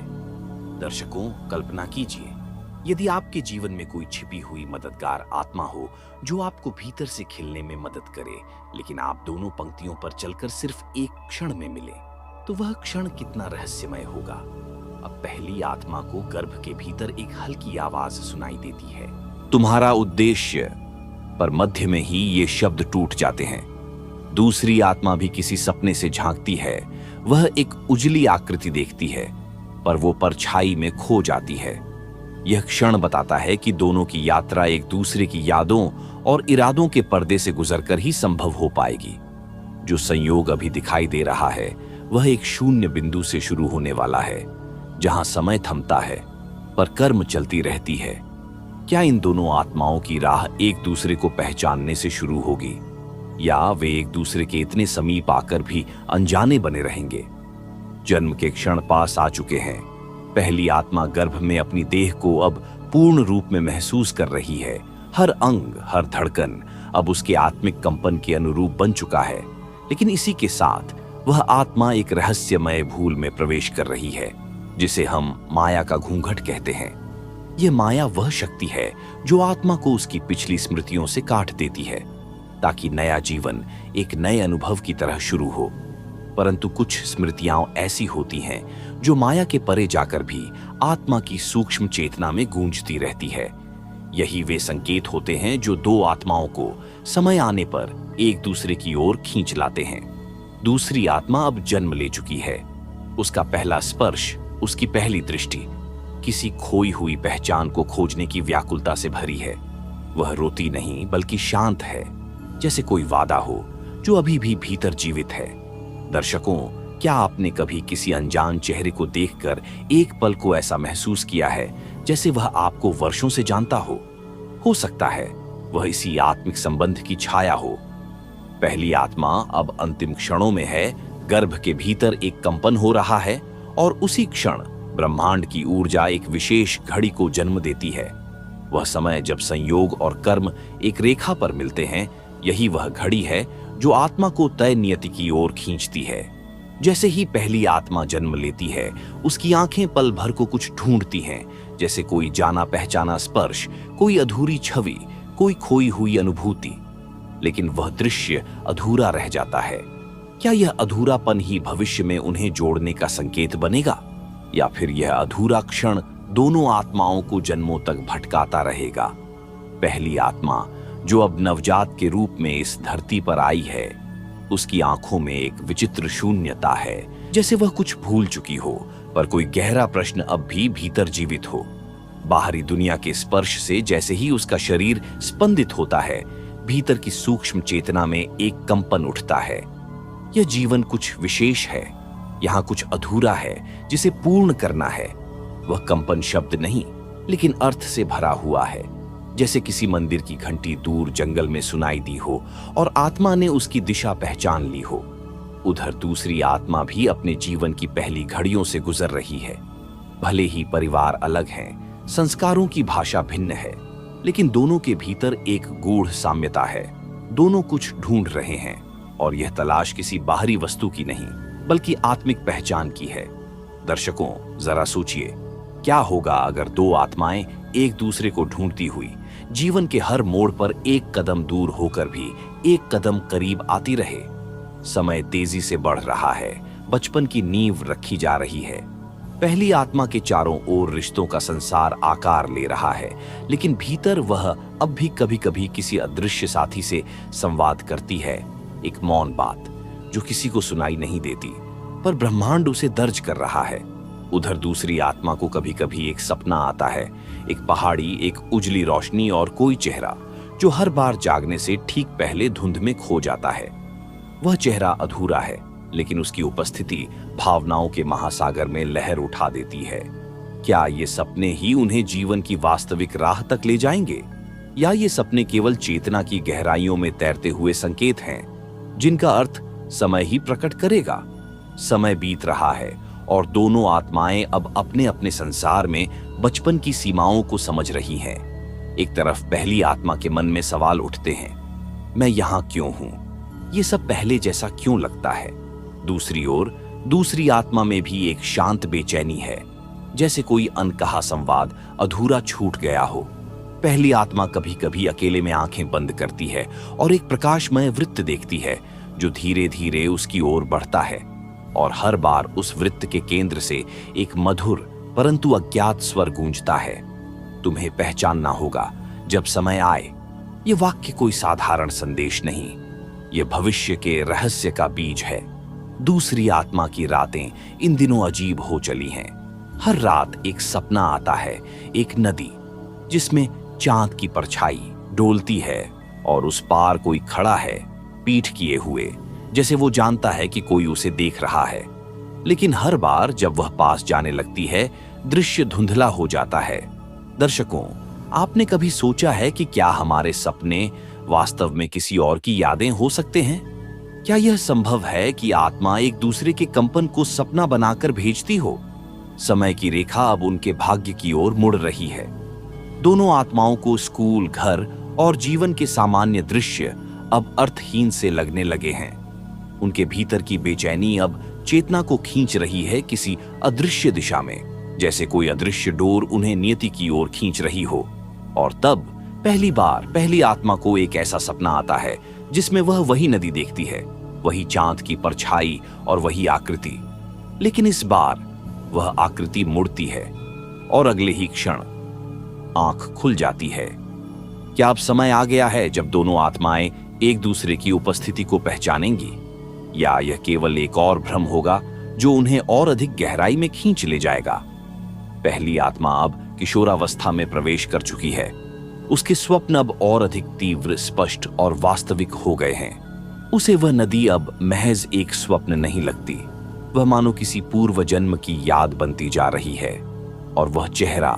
Speaker 1: दर्शकों, कल्पना कीजिए, यदि आपके जीवन में कोई छिपी हुई मददगार आत्मा हो जो आपको भीतर से खिलने में मदद करे, लेकिन आप दोनों पंक्तियों पर चलकर सिर्फ एक क्षण में मिले, तो वह क्षण कितना रहस्यमय होगा। अब पहली आत्मा को गर्भ के भीतर एक हल्की आवाज सुनाई देती है, तुम्हारा उद्देश्य, पर मध्य में ही ये शब्द टूट जाते हैं। दूसरी आत्मा भी किसी सपने से झांकती है। वह एक उजली आकृति देखती है, पर वो परछाई में खो जाती है। यह क्षण बताता है कि दोनों की यात्रा एक दूसरे की यादों और इरादों के पर्दे से गुजरकर ही संभव हो पाएगी। जो संयोग अभी दिखाई दे रहा है वह एक शून्य बिंदु से शुरू होने वाला है, जहां समय थमता है पर कर्म चलती रहती है। क्या इन दोनों आत्माओं की राह एक दूसरे को पहचानने से शुरू होगी, या वे एक दूसरे के इतने समीप आकर भी अनजाने बने रहेंगे? जन्म के क्षण पास आ चुके हैं। पहली आत्मा गर्भ में अपनी देह को अब पूर्ण रूप में महसूस कर रही है। हर अंग, हर धड़कन अब उसके आत्मिक कंपन के अनुरूप बन चुका है। लेकिन इसी के साथ वह आत्मा एक रहस्यमय भूल में प्रवेश कर रही है। जिसे हम माया का घूंघट कहते हैं। यह माया वह शक्ति है जो आत्मा को उसकी पिछली स्मृतियों से काट देती है, ताकि नया जीवन एक नए अनुभव की तरह शुरू हो। परंतु कुछ स्मृतियां ऐसी होती हैं जो माया के परे जाकर भी आत्मा की सूक्ष्म चेतना में गूंजती रहती है। यही वे संकेत होते हैं जो दो आत्माओं को समय आने पर एक दूसरे की ओर खींच लाते हैं। दूसरी आत्मा अब जन्म ले चुकी है। उसका पहला स्पर्श, उसकी पहली दृष्टि किसी खोई हुई पहचान को खोजने की व्याकुलता से भरी है। वह रोती नहीं बल्कि शांत है, जैसे कोई वादा हो जो अभी भी भीतर जीवित है। दर्शकों, क्या आपने कभी किसी अनजान चेहरे को देखकर एक पल को ऐसा महसूस किया है जैसे वह आपको वर्षों से जानता हो सकता है वह इसी आत्मिक संबंध की छाया हो। पहली आत्मा अब अंतिम क्षणों में है। गर्भ के भीतर एक कंपन हो रहा है और उसी क्षण ब्रह्मांड की ऊर्जा एक विशेष घड़ी को जन्म देती है। वह समय जब संयोग और कर्म एक रेखा पर मिलते हैं, यही वह घड़ी है जो आत्मा को तय नियति की ओर खींचती है। जैसे ही पहली आत्मा जन्म लेती है, उसकी आंखें पल भर को कुछ ढूंढती हैं, जैसे कोई जाना पहचाना स्पर्श, कोई अधूरी छवि, कोई खोई हुई अनुभूति। लेकिन वह दृश्य अधूरा रह जाता है। क्या यह अधूरापन ही भविष्य में उन्हें जोड़ने का संकेत बनेगा, या फिर यह अधूरा क्षण दोनों आत्माओं को जन्मों तक भटकाता रहेगा? पहली आत्मा जो अब नवजात के रूप में इस धरती पर आई है, उसकी आंखों में एक विचित्र शून्यता है, जैसे वह कुछ भूल चुकी हो, पर कोई गहरा प्रश्न अब भी भीतर जीवित हो। बाहरी दुनिया के स्पर्श से जैसे ही उसका शरीर स्पंदित होता है, भीतर की सूक्ष्म चेतना में एक कंपन उठता है। यह जीवन कुछ विशेष है, यहाँ कुछ अधूरा है जिसे पूर्ण करना है। वह कंपन शब्द नहीं, लेकिन अर्थ से भरा हुआ है, जैसे किसी मंदिर की घंटी दूर जंगल में सुनाई दी हो और आत्मा ने उसकी दिशा पहचान ली हो। उधर दूसरी आत्मा भी अपने जीवन की पहली घड़ियों से गुजर रही है। भले ही परिवार अलग हैं, संस्कारों की भाषा भिन्न है, लेकिन दोनों के भीतर एक गूढ़ साम्यता है। दोनों कुछ ढूंढ रहे हैं, और यह तलाश किसी बाहरी वस्तु की नहीं, बल्कि आत्मिक पहचान की है। दर्शकों, जरा सोचिए, क्या होगा अगर दो आत्माएं एक दूसरे को ढूंढती हुई जीवन के हर मोड़ पर एक कदम दूर होकर भी एक कदम करीब आती रहे? समय तेजी से बढ़ रहा है, बचपन की नींव रखी जा रही है। पहली आत्मा के चारों ओर रिश्तों का संसार आकार ले रहा है, लेकिन भीतर वह अब भी कभी कभी किसी अदृश्य साथी से संवाद करती है। एक मौन बात जो किसी को सुनाई नहीं देती, पर ब्रह्मांड उसे दर्ज कर रहा है। उधर दूसरी आत्मा को कभी कभी एक सपना आता है, एक पहाड़ी, एक उजली रोशनी और कोई चेहरा जो हर बार जागने से ठीक पहले धुंध में खो जाता है। वह चेहरा अधूरा है, लेकिन उसकी उपस्थिति भावनाओं के महासागर में लहर उठा देती है। क्या ये सपने ही उन्हें जीवन की वास्तविक राह तक ले जाएंगे, या ये सपने केवल चेतना की गहराइयों में तैरते हुए संकेत हैं, जिनका अर्थ समय ही प्रकट करेगा? समय बीत रहा है और दोनों आत्माएं अब अपने अपने संसार में बचपन की सीमाओं को समझ रही हैं। एक तरफ पहली आत्मा के मन में सवाल उठते हैं, मैं यहां क्यों हूं? ये सब पहले जैसा क्यों लगता है? दूसरी ओर दूसरी आत्मा में भी एक शांत बेचैनी है, जैसे कोई अनकहा संवाद अधूरा छूट गया हो। पहली आत्मा कभी कभी अकेले में आंखें बंद करती है और एक प्रकाशमय वृत्त देखती है जो धीरे धीरे उसकी ओर बढ़ता है, और हर बार उस वृत्त के केंद्र से एक मधुर परंतु अज्ञात स्वर गूंजता है, तुम्हें पहचानना होगा जब समय आए। ये वाक्य कोई साधारण संदेश नहीं, ये भविष्य के रहस्य का बीज है। दूसरी आत्मा की रातें इन दिनों अजीब हो चली हैं। हर रात एक सपना आता है, एक नदी जिसमें चांद की परछाई डोलती है और उस पार कोई खड़ा है, पीठ किए हुए, जैसे वो जानता है कि कोई उसे देख रहा है। लेकिन हर बार जब वह पास जाने लगती है, दृश्य धुंधला हो जाता है। दर्शकों, आपने कभी सोचा है कि क्या हमारे सपने वास्तव में किसी और की यादें हो सकते हैं? क्या यह संभव है कि आत्मा एक दूसरे के कंपन को सपना बनाकर भेजती हो? समय की रेखा अब उनके भाग्य की ओर मुड़ रही है। दोनों आत्माओं को स्कूल, घर और जीवन के सामान्य दृश्य अब अर्थहीन से लगने लगे हैं। उनके भीतर की बेचैनी अब चेतना को खींच रही है किसी अदृश्य दिशा में, जैसे कोई अदृश्य डोर उन्हें नियति की ओर खींच रही हो। और तब पहली बार पहली आत्मा को एक ऐसा सपना आता है जिसमें वह वही नदी देखती है, वही चांद की परछाई और वही आकृति। लेकिन इस बार वह आकृति मुड़ती है और अगले ही क्षण आंख खुल जाती है। क्या अब समय आ गया है जब दोनों आत्माएं एक दूसरे की उपस्थिति को पहचानेंगी, या यह केवल एक और भ्रम होगा जो उन्हें और अधिक गहराई में खींच ले जाएगा? पहली आत्मा अब किशोरावस्था में प्रवेश कर चुकी है। उसके स्वप्न अब और अधिक तीव्र, स्पष्ट और वास्तविक हो गए हैं। उसे वह नदी अब महज एक स्वप्न नहीं लगती, वह मानो किसी पूर्व जन्म की याद बनती जा रही है। और वह चेहरा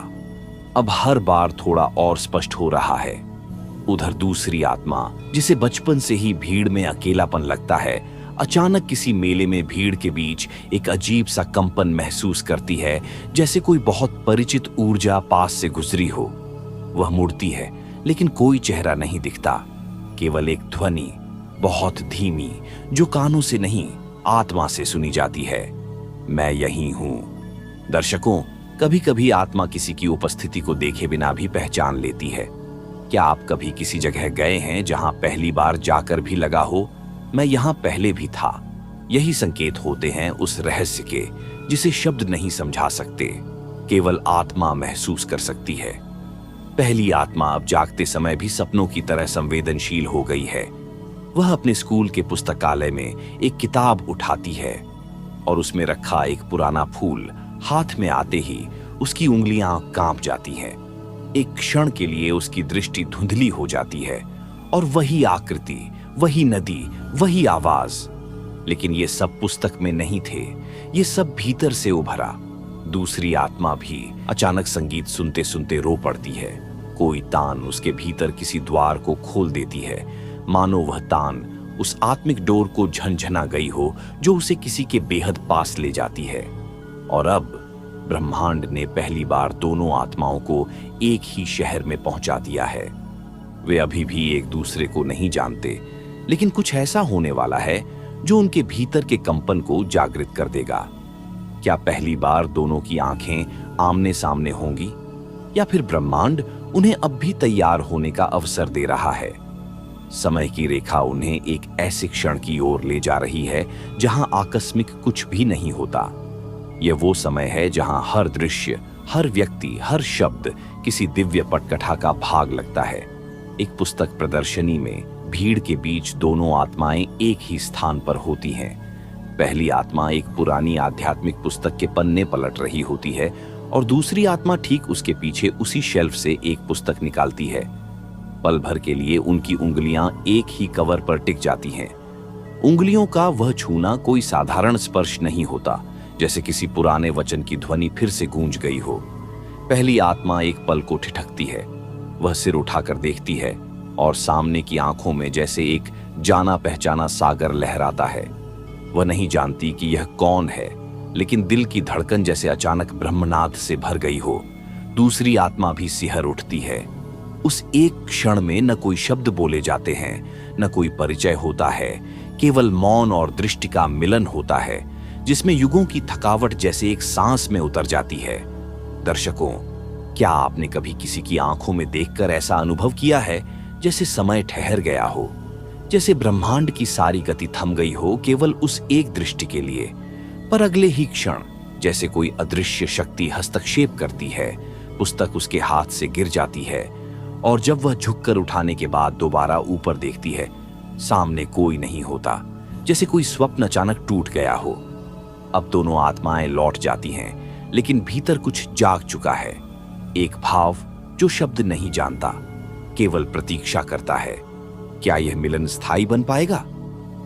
Speaker 1: अब हर बार थोड़ा और स्पष्ट हो रहा है। उधर दूसरी आत्मा, जिसे बचपन से ही भीड़ में अकेलापन लगता है, अचानक किसी मेले में भीड़ के बीच एक अजीब सा कंपन महसूस करती है, जैसे कोई बहुत परिचित ऊर्जा पास से गुजरी हो। वह मुड़ती है, लेकिन कोई चेहरा नहीं दिखता, केवल एक ध्वनि, बहुत धीमी, जो कानों से नहीं आत्मा से सुनी जाती है। मैं यही हूं। दर्शकों, कभी कभी आत्मा किसी की उपस्थिति को देखे बिना भी पहचान लेती है। क्या आप कभी किसी जगह गए हैं जहां पहली बार जाकर भी लगा हो, मैं यहां पहले भी था? यही संकेत होते हैं उस रहस्य के जिसे शब्द नहीं समझा सकते, केवल आत्मा महसूस कर सकती है। पहली आत्मा अब जागते समय भी सपनों की तरह संवेदनशील हो गई है। वह अपने स्कूल के पुस्तकालय में एक किताब उठाती है और उसमें रखा एक पुराना फूल हाथ में आते ही उसकी उंगलियां कांप जाती हैं। एक क्षण के लिए उसकी दृष्टि धुंधली हो जाती है और वही आकृति, वही नदी, वही आवाज। लेकिन ये सब पुस्तक में नहीं थे, ये सब भीतर से उभरा। दूसरी आत्मा भी अचानक संगीत सुनते सुनते रो पड़ती है। कोई तान उसके भीतर किसी द्वार को खोल देती है, मानो वह तान उस आत्मिक डोर को झंझना गई हो जो उसे किसी के बेहद पास ले जाती है। और अब ब्रह्मांड ने पहली बार दोनों आत्माओं को एक ही शहर में पहुंचा दिया है। वे अभी भी एक दूसरे को नहीं जानते, लेकिन कुछ ऐसा होने वाला है जो उनके भीतर के कंपन को जागृत कर देगा। क्या पहली बार दोनों की आंखें आमने सामने होंगी, या फिर ब्रह्मांड उन्हें अब भी तैयार होने का अवसर दे रहा है? समय की रेखा उन्हें एक ऐसे क्षण की ओर ले जा रही है जहां आकस्मिक कुछ भी नहीं होता। यह वो समय है जहां हर दृश्य, हर व्यक्ति, हर शब्द किसी दिव्य पटकथा का भाग लगता है। एक पुस्तक प्रदर्शनी में भीड़ के बीच दोनों आत्माएं एक ही स्थान पर होती हैं। पहली आत्मा एक पुरानी आध्यात्मिक पुस्तक के पन्ने पलट रही होती है और दूसरी आत्मा ठीक उसके पीछे उसी शेल्फ से एक पुस्तक निकालती है। पल भर के लिए उनकी उंगलियां एक ही कवर पर टिक जाती हैं। उंगलियों का वह छूना कोई साधारण स्पर्श नहीं होता, जैसे किसी पुराने वचन की ध्वनि फिर से गूंज गई हो। पहली आत्मा एक पल को ठिठकती है, वह सिर उठाकर देखती है और सामने की आंखों में जैसे एक जाना पहचाना सागर लहराता है। वह नहीं जानती कि यह कौन है, लेकिन दिल की धड़कन जैसे अचानक ब्रह्मनाद से भर गई हो। दूसरी आत्मा भी सिहर उठती है। उस एक क्षण में न कोई शब्द बोले जाते हैं, न कोई परिचय होता है, केवल मौन और दृष्टि का मिलन होता है, जिसमें युगों की थकावट जैसे एक सांस में उतर जाती है। दर्शकों, क्या आपने कभी किसी की आंखों में देखकर ऐसा अनुभव किया है जैसे समय ठहर गया हो, जैसे ब्रह्मांड की सारी गति थम गई हो केवल उस एक दृष्टि के लिए? पर अगले ही क्षण जैसे कोई अदृश्य शक्ति हस्तक्षेप करती है, पुस्तक उसके हाथ से गिर जाती है और जब वह झुककर उठाने के बाद दोबारा ऊपर देखती है, सामने कोई नहीं होता, जैसे कोई स्वप्न अचानक टूट गया हो। अब दोनों आत्माएं लौट जाती हैं, लेकिन भीतर कुछ जाग चुका है। एक भाव जो शब्द नहीं जानता, केवल प्रतीक्षा करता है। क्या यह मिलन स्थायी बन पाएगा,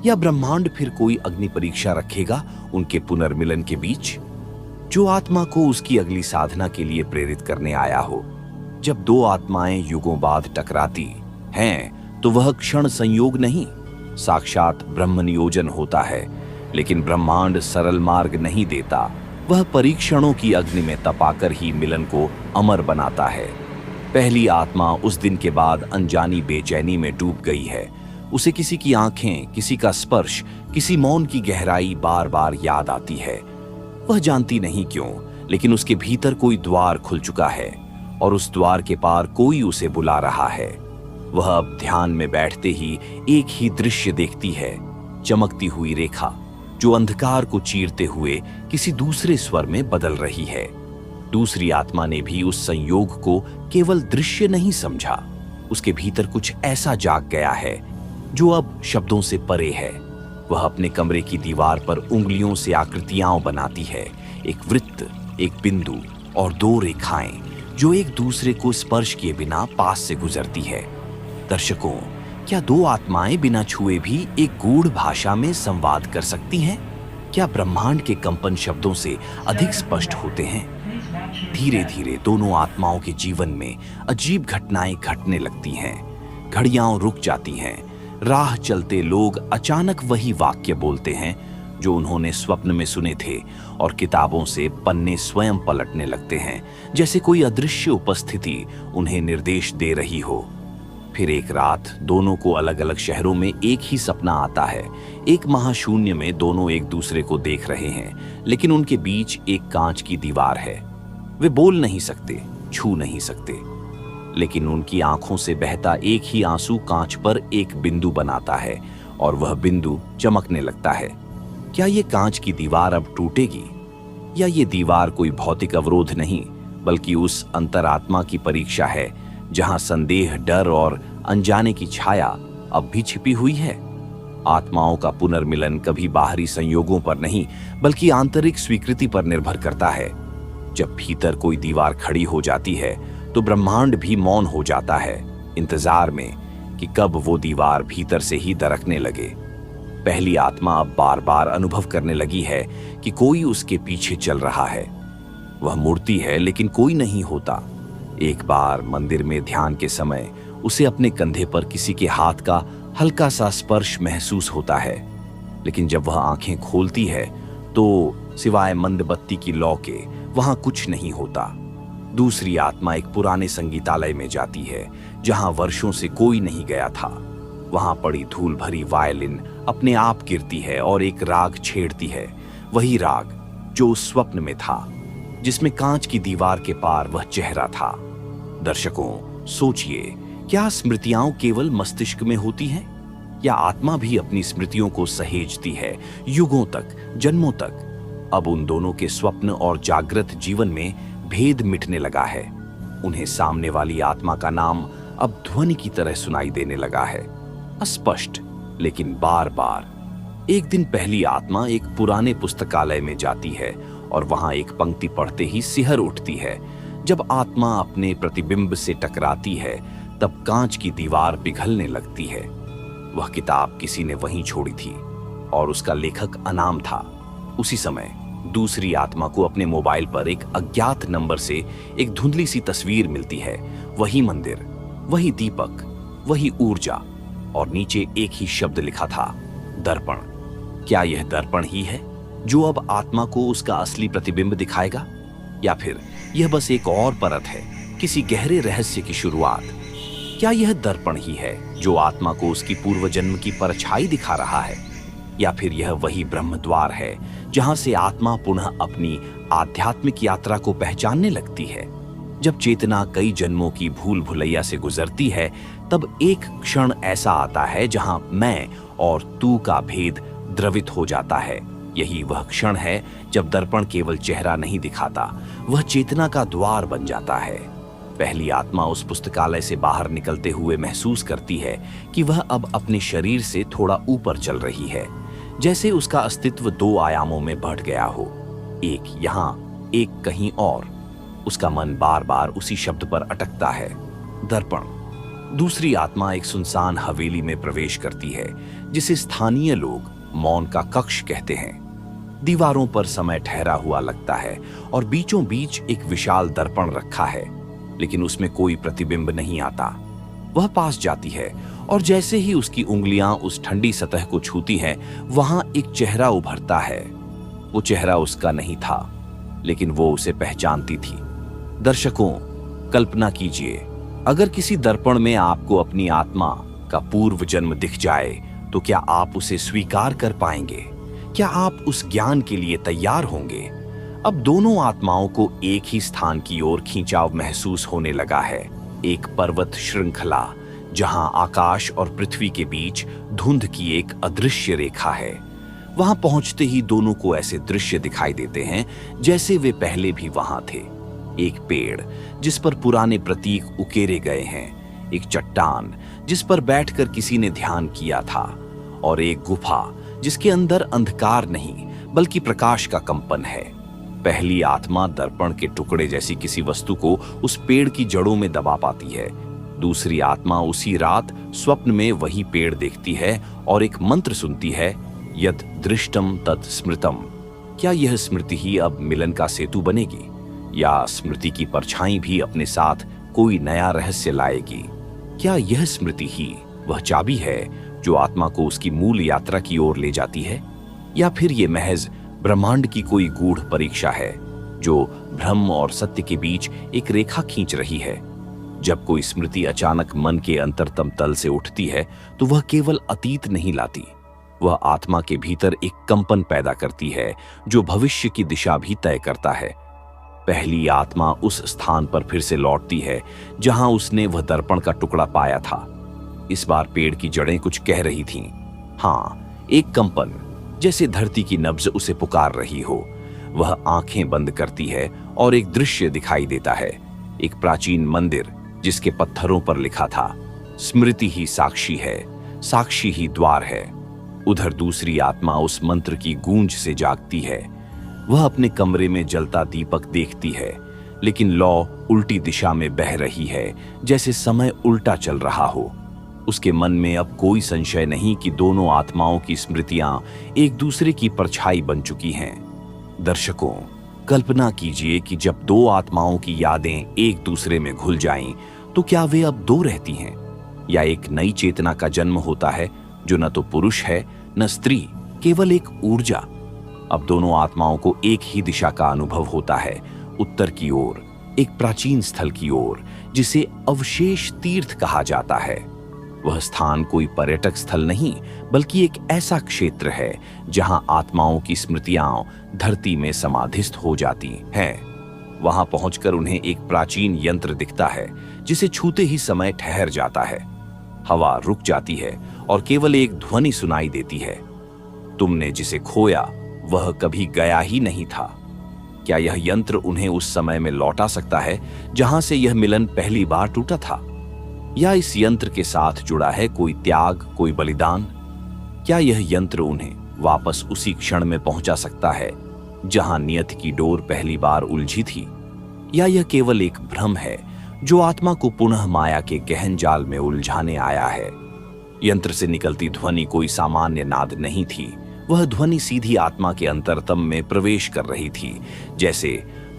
Speaker 1: या ब्रह्मांड फिर कोई अग्नि परीक्षा रखेगा उनके पुनर्मिलन के बीच? जो आत्मा को उसकी अगली साधना के लिए प्रेरित करने आया हो। जब दो आत्माएं युगों बाद टकराती हैं, तो वह क्षण संयोग नहीं, साक्षात ब्रह्म नियोजन होता है। लेकिन ब्रह्मांड सरल मार्ग नहीं देता, वह परीक्षणों की अग्नि में तपाकर ही मिलन को अमर बनाता है। पहली आत्मा उस दिन के बाद अनजानी बेचैनी में डूब गई है। उसे किसी की आंखें, किसी का स्पर्श, किसी मौन की गहराई बार बार याद आती है। वह जानती नहीं क्यों, लेकिन उसके भीतर कोई द्वार खुल चुका है और उस द्वार के पार कोई उसे बुला रहा है। वह अब ध्यान में बैठते ही एक ही दृश्य देखती है, चमकती हुई रेखा जो अंधकार को चीरते हुए किसी दूसरे स्वर में बदल रही है। दूसरी आत्मा ने भी उस संयोग को केवल दृश्य नहीं समझा, उसके भीतर कुछ ऐसा जाग गया है जो अब शब्दों से परे है। वह अपने कमरे की दीवार पर उंगलियों से आकृतियां बनाती है, एक वृत्त, एक बिंदु और दो रेखाएं जो एक दूसरे को स्पर्श किए बिना पास से गुजरती है। दर्शकों, क्या दो आत्माएं बिना छुए भी एक गूढ़ भाषा में संवाद कर सकती हैं? क्या ब्रह्मांड के कंपन शब्दों से अधिक स्पष्ट होते हैं? धीरे धीरे दोनों आत्माओं के जीवन में अजीब घटनाएं घटने लगती हैं। घड़ियां रुक जाती हैं। राह चलते लोग अचानक वही वाक्य बोलते हैं जो उन्होंने स्वप्न में सुने थे और किताबों से पन्ने स्वयं पलटने लगते हैं, जैसे कोई अदृश्य उपस्थिति उन्हें निर्देश दे रही हो। फिर एक रात दोनों को अलग अलग शहरों में एक ही सपना आता है। एक महाशून्य में दोनों एक दूसरे को देख रहे हैं, लेकिन उनके बीच एक कांच की दीवार है। वे बोल नहीं सकते, छू नहीं सकते, लेकिन उनकी आंखों से बहता एक ही आंसू कांच पर एक बिंदु बनाता है और वह बिंदु चमकने लगता है। क्या ये कांच की दीवार अब टूटेगी, या ये दीवार कोई भौतिक अवरोध नहीं बल्कि उस अंतरात्मा की परीक्षा है जहां संदेह, डर और अनजाने की छाया अब भी छिपी हुई है? आत्माओं का पुनर्मिलन कभी बाहरी संयोगों पर नहीं बल्कि आंतरिक स्वीकृति पर निर्भर करता है। जब भीतर कोई दीवार खड़ी हो जाती है तो ब्रह्मांड भी मौन हो जाता है, इंतजार में कि कब वो दीवार भीतर से ही दरकने लगे। पहली आत्मा अब बार बार अनुभव करने लगी है कि कोई उसके पीछे चल रहा है। वह मुड़ती है लेकिन कोई नहीं होता। एक बार मंदिर में ध्यान के समय उसे अपने कंधे पर किसी के हाथ का हल्का सा स्पर्श महसूस होता है, लेकिन जब वह आंखें खोलती है तो सिवाय मंद बत्ती की लौ के वहां कुछ नहीं होता। दूसरी आत्मा एक पुराने संगीतालय में जाती है जहां वर्षों से कोई नहीं गया था। वहां पड़ी धूल भरी वायलिन अपने आप गिरती है और एक राग छेड़ती है, वही राग जो उस स्वप्न में था जिसमें कांच की दीवार के पार वह चेहरा था। दर्शकों, सोचिए, क्या स्मृतियां केवल मस्तिष्क में होती हैं, या आत्मा भी अपनी स्मृतियों को सहेजती है युगों तक, जन्मों तक? अब उन दोनों के स्वप्न और जागृत जीवन में भेद मिटने लगा है। उन्हें सामने वाली आत्मा का नाम अब ध्वनि की तरह सुनाई देने लगा है, अस्पष्ट लेकिन बार बार। एक दिन पहली आत्मा एक पुराने पुस्तकालय में जाती है और वहां एक पंक्ति पढ़ते ही सिहर उठती है। जब आत्मा अपने प्रतिबिंब से टकराती है तब कांच की दीवार पिघलने लगती है। वह किताब किसी ने वहीं छोड़ी थी और उसका लेखक अनाम था। उसी समय दूसरी आत्मा को अपने मोबाइल पर एक अज्ञात नंबर से एक धुंधली सी तस्वीर मिलती है। वही मंदिर, वही दीपक, वही ऊर्जा, और नीचे एक ही शब्द लिखा था, दर्पण। क्या यह दर्पण ही है जो अब आत्मा को उसका असली प्रतिबिंब दिखाएगा, या फिर यह बस एक और परत है, किसी गहरे रहस्य की शुरुआत? क्या यह दर्पण ही है जो आत्मा को उसकी पूर्व जन्म की परछाई दिखा रहा है, या फिर यह वही ब्रह्म द्वार है जहां से आत्मा पुनः अपनी आध्यात्मिक यात्रा को पहचानने लगती है? जब चेतना कई जन्मों की भूल भुलैया से गुजरती है तब एक क्षण ऐसा आता है जहां मैं और तू का भेद द्रवित हो जाता है। यही वह क्षण है जब दर्पण केवल चेहरा नहीं दिखाता, वह चेतना का द्वार बन जाता है। पहली आत्मा उस पुस्तकालय से बाहर निकलते हुए महसूस करती है कि वह अब अपने शरीर से थोड़ा ऊपर चल रही है, जैसे उसका अस्तित्व दो आयामों में बढ़ गया हो, एक यहाँ, एक कहीं और। उसका मन बार बार उसी शब्द पर अटकता है, दर्पण। दूसरी आत्मा एक सुनसान हवेली में प्रवेश करती है जिसे स्थानीय लोग मौन का कक्ष कहते हैं। दीवारों पर समय ठहरा हुआ लगता है और बीचों बीच एक विशाल दर्पण रखा है, लेकिन उसमें कोई प्रतिबिंब नहीं आता। वह पास जाती है और जैसे ही उसकी उंगलियां उस ठंडी सतह को छूती हैं, वहां एक चेहरा उभरता है। वो चेहरा उसका नहीं था, लेकिन वो उसे पहचानती थी। दर्शकों, कल्पना कीजिए, अगर किसी दर्पण में आपको अपनी आत्मा आपका पूर्व जन्म दिख जाए तो क्या आप उसे स्वीकार कर पाएंगे? क्या आप उस ज्ञान के लिए तैयार होंगे? अब दोनों आत्माओं को एक ही स्थान की ओर खिंचाव महसूस होने लगा है। एक पर्वत श्रृंखला जहां आकाश और पृथ्वी के बीच धुंध की एक अदृश्य रेखा है। वहां पहुंचते ही दोनों को ऐसे दृश्य दिखाई देते हैं जैसे वे पहले भी वहां थे। एक पेड़ जिस पर पुराने प्रतीक उकेरे गए हैं, एक चट्टान जिस पर बैठकर किसी ने ध्यान किया था, और एक गुफा जिसके अंदर अंधकार नहीं बल्कि प्रकाश का कंपन है। पहली आत्मा दर्पण के टुकड़े जैसी किसी वस्तु को उस पेड़ की जड़ों में दबा पाती है। दूसरी आत्मा उसी रात स्वप्न में वही पेड़ देखती है और एक मंत्र सुनती है, यत् दृष्टम तत् स्मृतम। क्या यह स्मृति ही अब मिलन का सेतु बनेगी, या स्मृति की परछाई भी अपने साथ कोई नया रहस्य लाएगी? क्या यह स्मृति ही वह चाबी है जो आत्मा को उसकी मूल यात्रा की ओर ले जाती है, या फिर ये महज ब्रह्मांड की कोई गूढ़ परीक्षा है जो भ्रम और सत्य के बीच एक रेखा खींच रही है? जब कोई स्मृति अचानक मन के अंतरतम तल से उठती है तो वह केवल अतीत नहीं लाती, वह आत्मा के भीतर एक कंपन पैदा करती है जो भविष्य की दिशा भी तय करता है। पहली आत्मा उस स्थान पर फिर से लौटती है जहां उसने वह दर्पण का टुकड़ा पाया था। इस बार पेड़ की जड़ें कुछ कह रही थीं। हाँ, एक कंपन, जैसे धरती की नब्ज उसे पुकार रही हो। वह आंखें बंद करती है और एक दृश्य दिखाई देता है, एक प्राचीन मंदिर जिसके पत्थरों पर लिखा था, स्मृति ही साक्षी है, साक्षी ही द्वार है। उधर दूसरी आत्मा उस मंत्र की गूंज से जागती है। वह अपने कमरे में जलता दीपक देखती है, लेकिन लौ उल्टी दिशा में बह रही है, जैसे समय उल्टा चल रहा हो। उसके मन में अब कोई संशय नहीं कि दोनों आत्माओं की स्मृतियां एक दूसरे की परछाई बन चुकी हैं। दर्शकों, कल्पना कीजिए कि जब दो आत्माओं की यादें एक दूसरे में घुल जाएं, तो क्या वे अब दो रहती हैं, या एक नई चेतना का जन्म होता है जो न तो पुरुष है न स्त्री, केवल एक ऊर्जा? अब दोनों आत्माओं को एक ही दिशा का अनुभव होता है, उत्तर की ओर, एक प्राचीन स्थल की ओर जिसे अवशेष तीर्थ कहा जाता है। वह स्थान कोई पर्यटक स्थल नहीं बल्कि एक ऐसा क्षेत्र है जहां आत्माओं की स्मृतियां धरती में समाधिस्थ हो जाती हैं। वहां पहुंचकर उन्हें एक प्राचीन यंत्र दिखता है जिसे छूते ही समय ठहर जाता है। हवा रुक जाती है और केवल एक ध्वनि सुनाई देती है, तुमने जिसे खोया वह कभी गया ही नहीं था। क्या यह यंत्र उन्हें उस समय में लौटा सकता है जहां से यह मिलन पहली बार टूटा था, या इस यंत्र के साथ जुड़ा है कोई त्याग, कोई बलिदान? क्या यह यंत्र उन्हें वापस उसी क्षण में पहुंचा सकता है जहां नियति की डोर पहली बार उलझी थी, या यह केवल एक भ्रम है जो आत्मा को पुनः माया के गहन जाल में उलझाने आया है? यंत्र से निकलती ध्वनि कोई सामान्य नाद नहीं थी। वह ध्वनि सीधी आत्मा के अंतरतम में प्रवेश कर रही थी, जैसे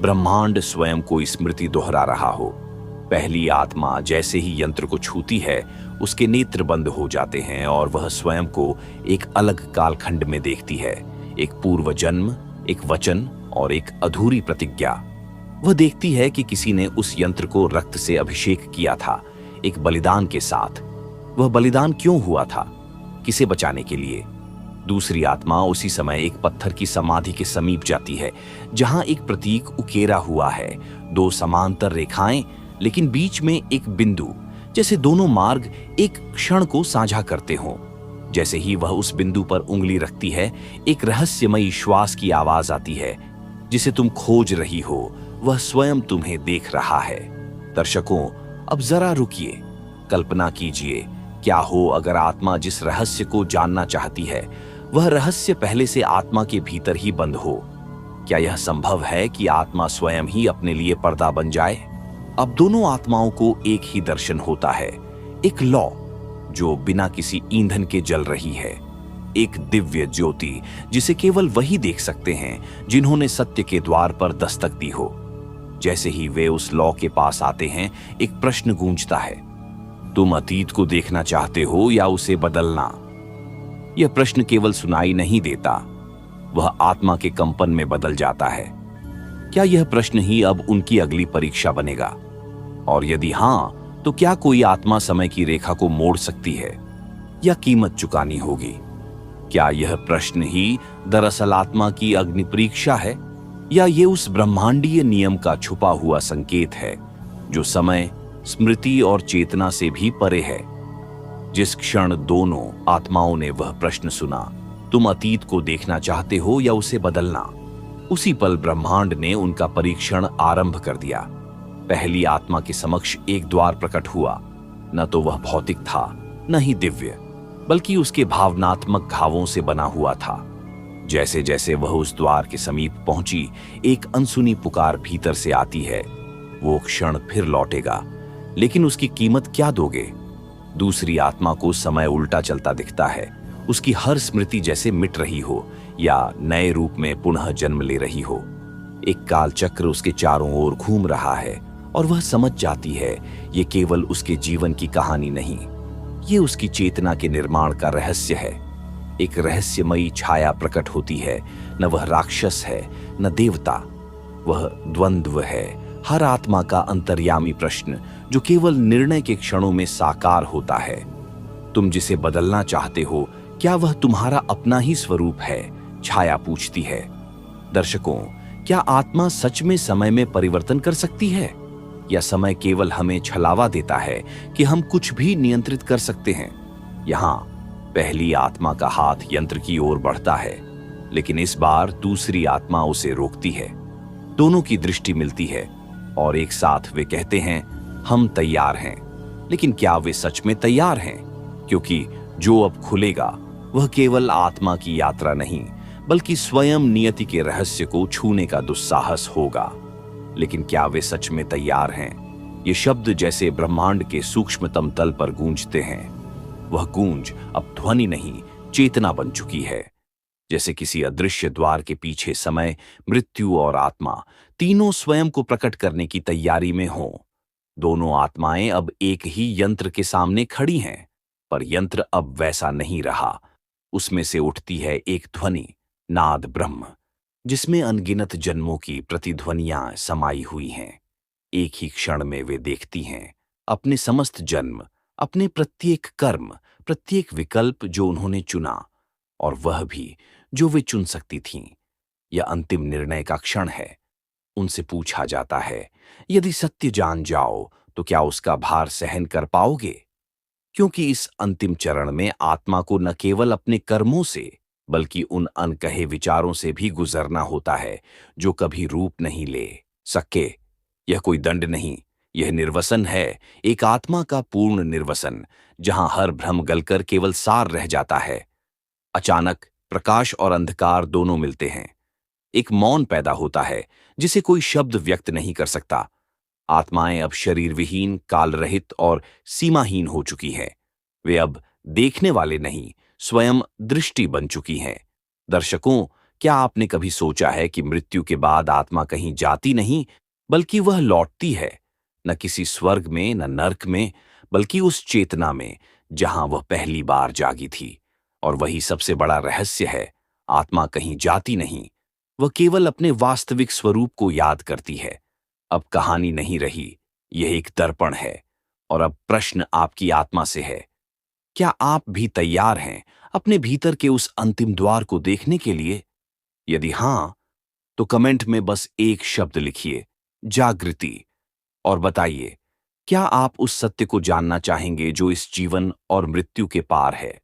Speaker 1: ब्रह्मांड स्वयं कोई स्मृति दोहरा रहा हो। पहली आत्मा जैसे ही यंत्र को छूती है, उसके नेत्र बंद हो जाते हैं और वह स्वयं को एक अलग कालखंड में देखती है। एक पूर्व जन्म, एक वचन और एक अधूरी प्रतिज्ञा। वह देखती है कि किसी ने उस यंत्र को रक्त से अभिषेक किया था, एक बलिदान के साथ। वह बलिदान क्यों हुआ था? किसे बचाने के लिए? दूसरी आत्मा उसी समय एक पत्थर की समाधि के समीप जाती है जहां एक प्रतीक उकेरा हुआ है, दो समांतर रेखाएं, लेकिन बीच में एक बिंदु, जैसे दोनों मार्ग एक क्षण को साझा करते हों। जैसे ही वह उस बिंदु पर उंगली रखती है, एक रहस्यमयी श्वास की आवाज आती है, जिसे तुम खोज रही हो वह स्वयं तुम्हें देख रहा है। दर्शकों, अब जरा रुकिए, कल्पना कीजिए, क्या हो अगर आत्मा जिस रहस्य को जानना चाहती है वह रहस्य पहले से आत्मा के भीतर ही बंद हो? क्या यह संभव है कि आत्मा स्वयं ही अपने लिए पर्दा बन जाए? अब दोनों आत्माओं को एक ही दर्शन होता है, एक लौ जो बिना किसी ईंधन के जल रही है, एक दिव्य ज्योति जिसे केवल वही देख सकते हैं जिन्होंने सत्य के द्वार पर दस्तक दी हो। जैसे ही वे उस लौ के पास आते हैं, एक प्रश्न गूंजता है, तुम अतीत को देखना चाहते हो या उसे बदलना? यह प्रश्न केवल सुनाई नहीं देता, वह आत्मा के कंपन में बदल जाता है। क्या यह प्रश्न ही अब उनकी अगली परीक्षा बनेगा? और यदि हां, तो क्या कोई आत्मा समय की रेखा को मोड़ सकती है या कीमत चुकानी होगी? क्या यह प्रश्न ही दरअसल आत्मा की अग्नि परीक्षा है, या ये उस ब्रह्मांडीय नियम का छुपा हुआ संकेत है जो समय, स्मृति और चेतना से भी परे है? जिस क्षण दोनों आत्माओं ने वह प्रश्न सुना, तुम अतीत को देखना चाहते हो या उसे बदलना, उसी पल ब्रह्मांड ने उनका परीक्षण आरंभ कर दिया। पहली आत्मा के समक्ष एक द्वार प्रकट हुआ। न तो वह भौतिक था, न ही दिव्य, बल्कि उसके भावनात्मक घावों से बना हुआ था। जैसे जैसे वह उस द्वार के समीप पहुंची, एक अनसुनी पुकार भीतर से आती है, वो क्षण फिर लौटेगा, लेकिन उसकी कीमत क्या दोगे? दूसरी आत्मा को समय उल्टा चलता दिखता है। उसकी हर स्मृति जैसे मिट रही हो या नए रूप में पुनः जन्म ले रही हो। एक काल चक्र उसके चारों ओर घूम रहा है और वह समझ जाती है ये केवल उसके जीवन की कहानी नहीं, ये उसकी चेतना के निर्माण का रहस्य है। एक रहस्यमयी छाया प्रकट होती है। न वह राक्षस है, न देवता, वह द्वंद्व है, हर आत्मा का अंतर्यामी प्रश्न जो केवल निर्णय के क्षणों में साकार होता है। तुम जिसे बदलना चाहते हो, क्या वह तुम्हारा अपना ही स्वरूप है? छाया पूछती है। दर्शकों, क्या आत्मा सच में समय में परिवर्तन कर सकती है, या समय केवल हमें छलावा देता है कि हम कुछ भी नियंत्रित कर सकते हैं? यहाँ पहली आत्मा का हाथ यंत्र की ओर बढ़ता है, लेकिन इस बार दूसरी आत्मा उसे रोकती है। दोनों की दृष्टि मिलती है और एक साथ वे कहते हैं, हम तैयार हैं। लेकिन क्या वे सच में तैयार हैं? क्योंकि जो अब खुलेगा वह केवल आत्मा की यात्रा नहीं, बल्कि स्वयं नियति के रहस्य को छूने का दुस्साहस होगा। लेकिन क्या वे सच में तैयार हैं? ये शब्द जैसे ब्रह्मांड के सूक्ष्मतम तल पर गूंजते हैं। वह गूंज अब ध्वनि नहीं, चेतना बन चुकी है। जैसे किसी अदृश्य द्वार के पीछे समय, मृत्यु और आत्मा तीनों स्वयं को प्रकट करने की तैयारी में हों। दोनों आत्माएं अब एक ही यंत्र के सामने खड़ी हैं, पर यंत्र अब वैसा नहीं रहा। उसमें से उठती है एक ध्वनि, नाद ब्रह्म, जिसमें अनगिनत जन्मों की प्रतिध्वनियां समाई हुई हैं। एक ही क्षण में वे देखती हैं अपने समस्त जन्म, अपने प्रत्येक कर्म, प्रत्येक विकल्प जो उन्होंने चुना, और वह भी जो वे चुन सकती थीं। यह अंतिम निर्णय का क्षण है। उनसे पूछा जाता है, यदि सत्य जान जाओ तो क्या उसका भार सहन कर पाओगे? क्योंकि इस अंतिम चरण में आत्मा को न केवल अपने कर्मों से, बल्कि उन अनकहे विचारों से भी गुजरना होता है जो कभी रूप नहीं ले सके। यह कोई दंड नहीं, यह निर्वसन है, एक आत्मा का पूर्ण निर्वसन, जहां हर भ्रम गलकर केवल सार रह जाता है। अचानक प्रकाश और अंधकार दोनों मिलते हैं। एक मौन पैदा होता है जिसे कोई शब्द व्यक्त नहीं कर सकता। आत्माएं अब शरीर विहीन, काल रहित और सीमाहीन हो चुकी हैं। वे अब देखने वाले नहीं, स्वयं दृष्टि बन चुकी हैं। दर्शकों, क्या आपने कभी सोचा है कि मृत्यु के बाद आत्मा कहीं जाती नहीं, बल्कि वह लौटती है? न किसी स्वर्ग में, न नर्क में, बल्कि उस चेतना में जहां वह पहली बार जागी थी। और वही सबसे बड़ा रहस्य है, आत्मा कहीं जाती नहीं, वह केवल अपने वास्तविक स्वरूप को याद करती है। अब कहानी नहीं रही, यह एक दर्पण है। और अब प्रश्न आपकी आत्मा से है, क्या आप भी तैयार हैं अपने भीतर के उस अंतिम द्वार को देखने के लिए? यदि हां, तो कमेंट में बस एक शब्द लिखिए, जागृति, और बताइए, क्या आप उस सत्य को जानना चाहेंगे जो इस जीवन और मृत्यु के पार है?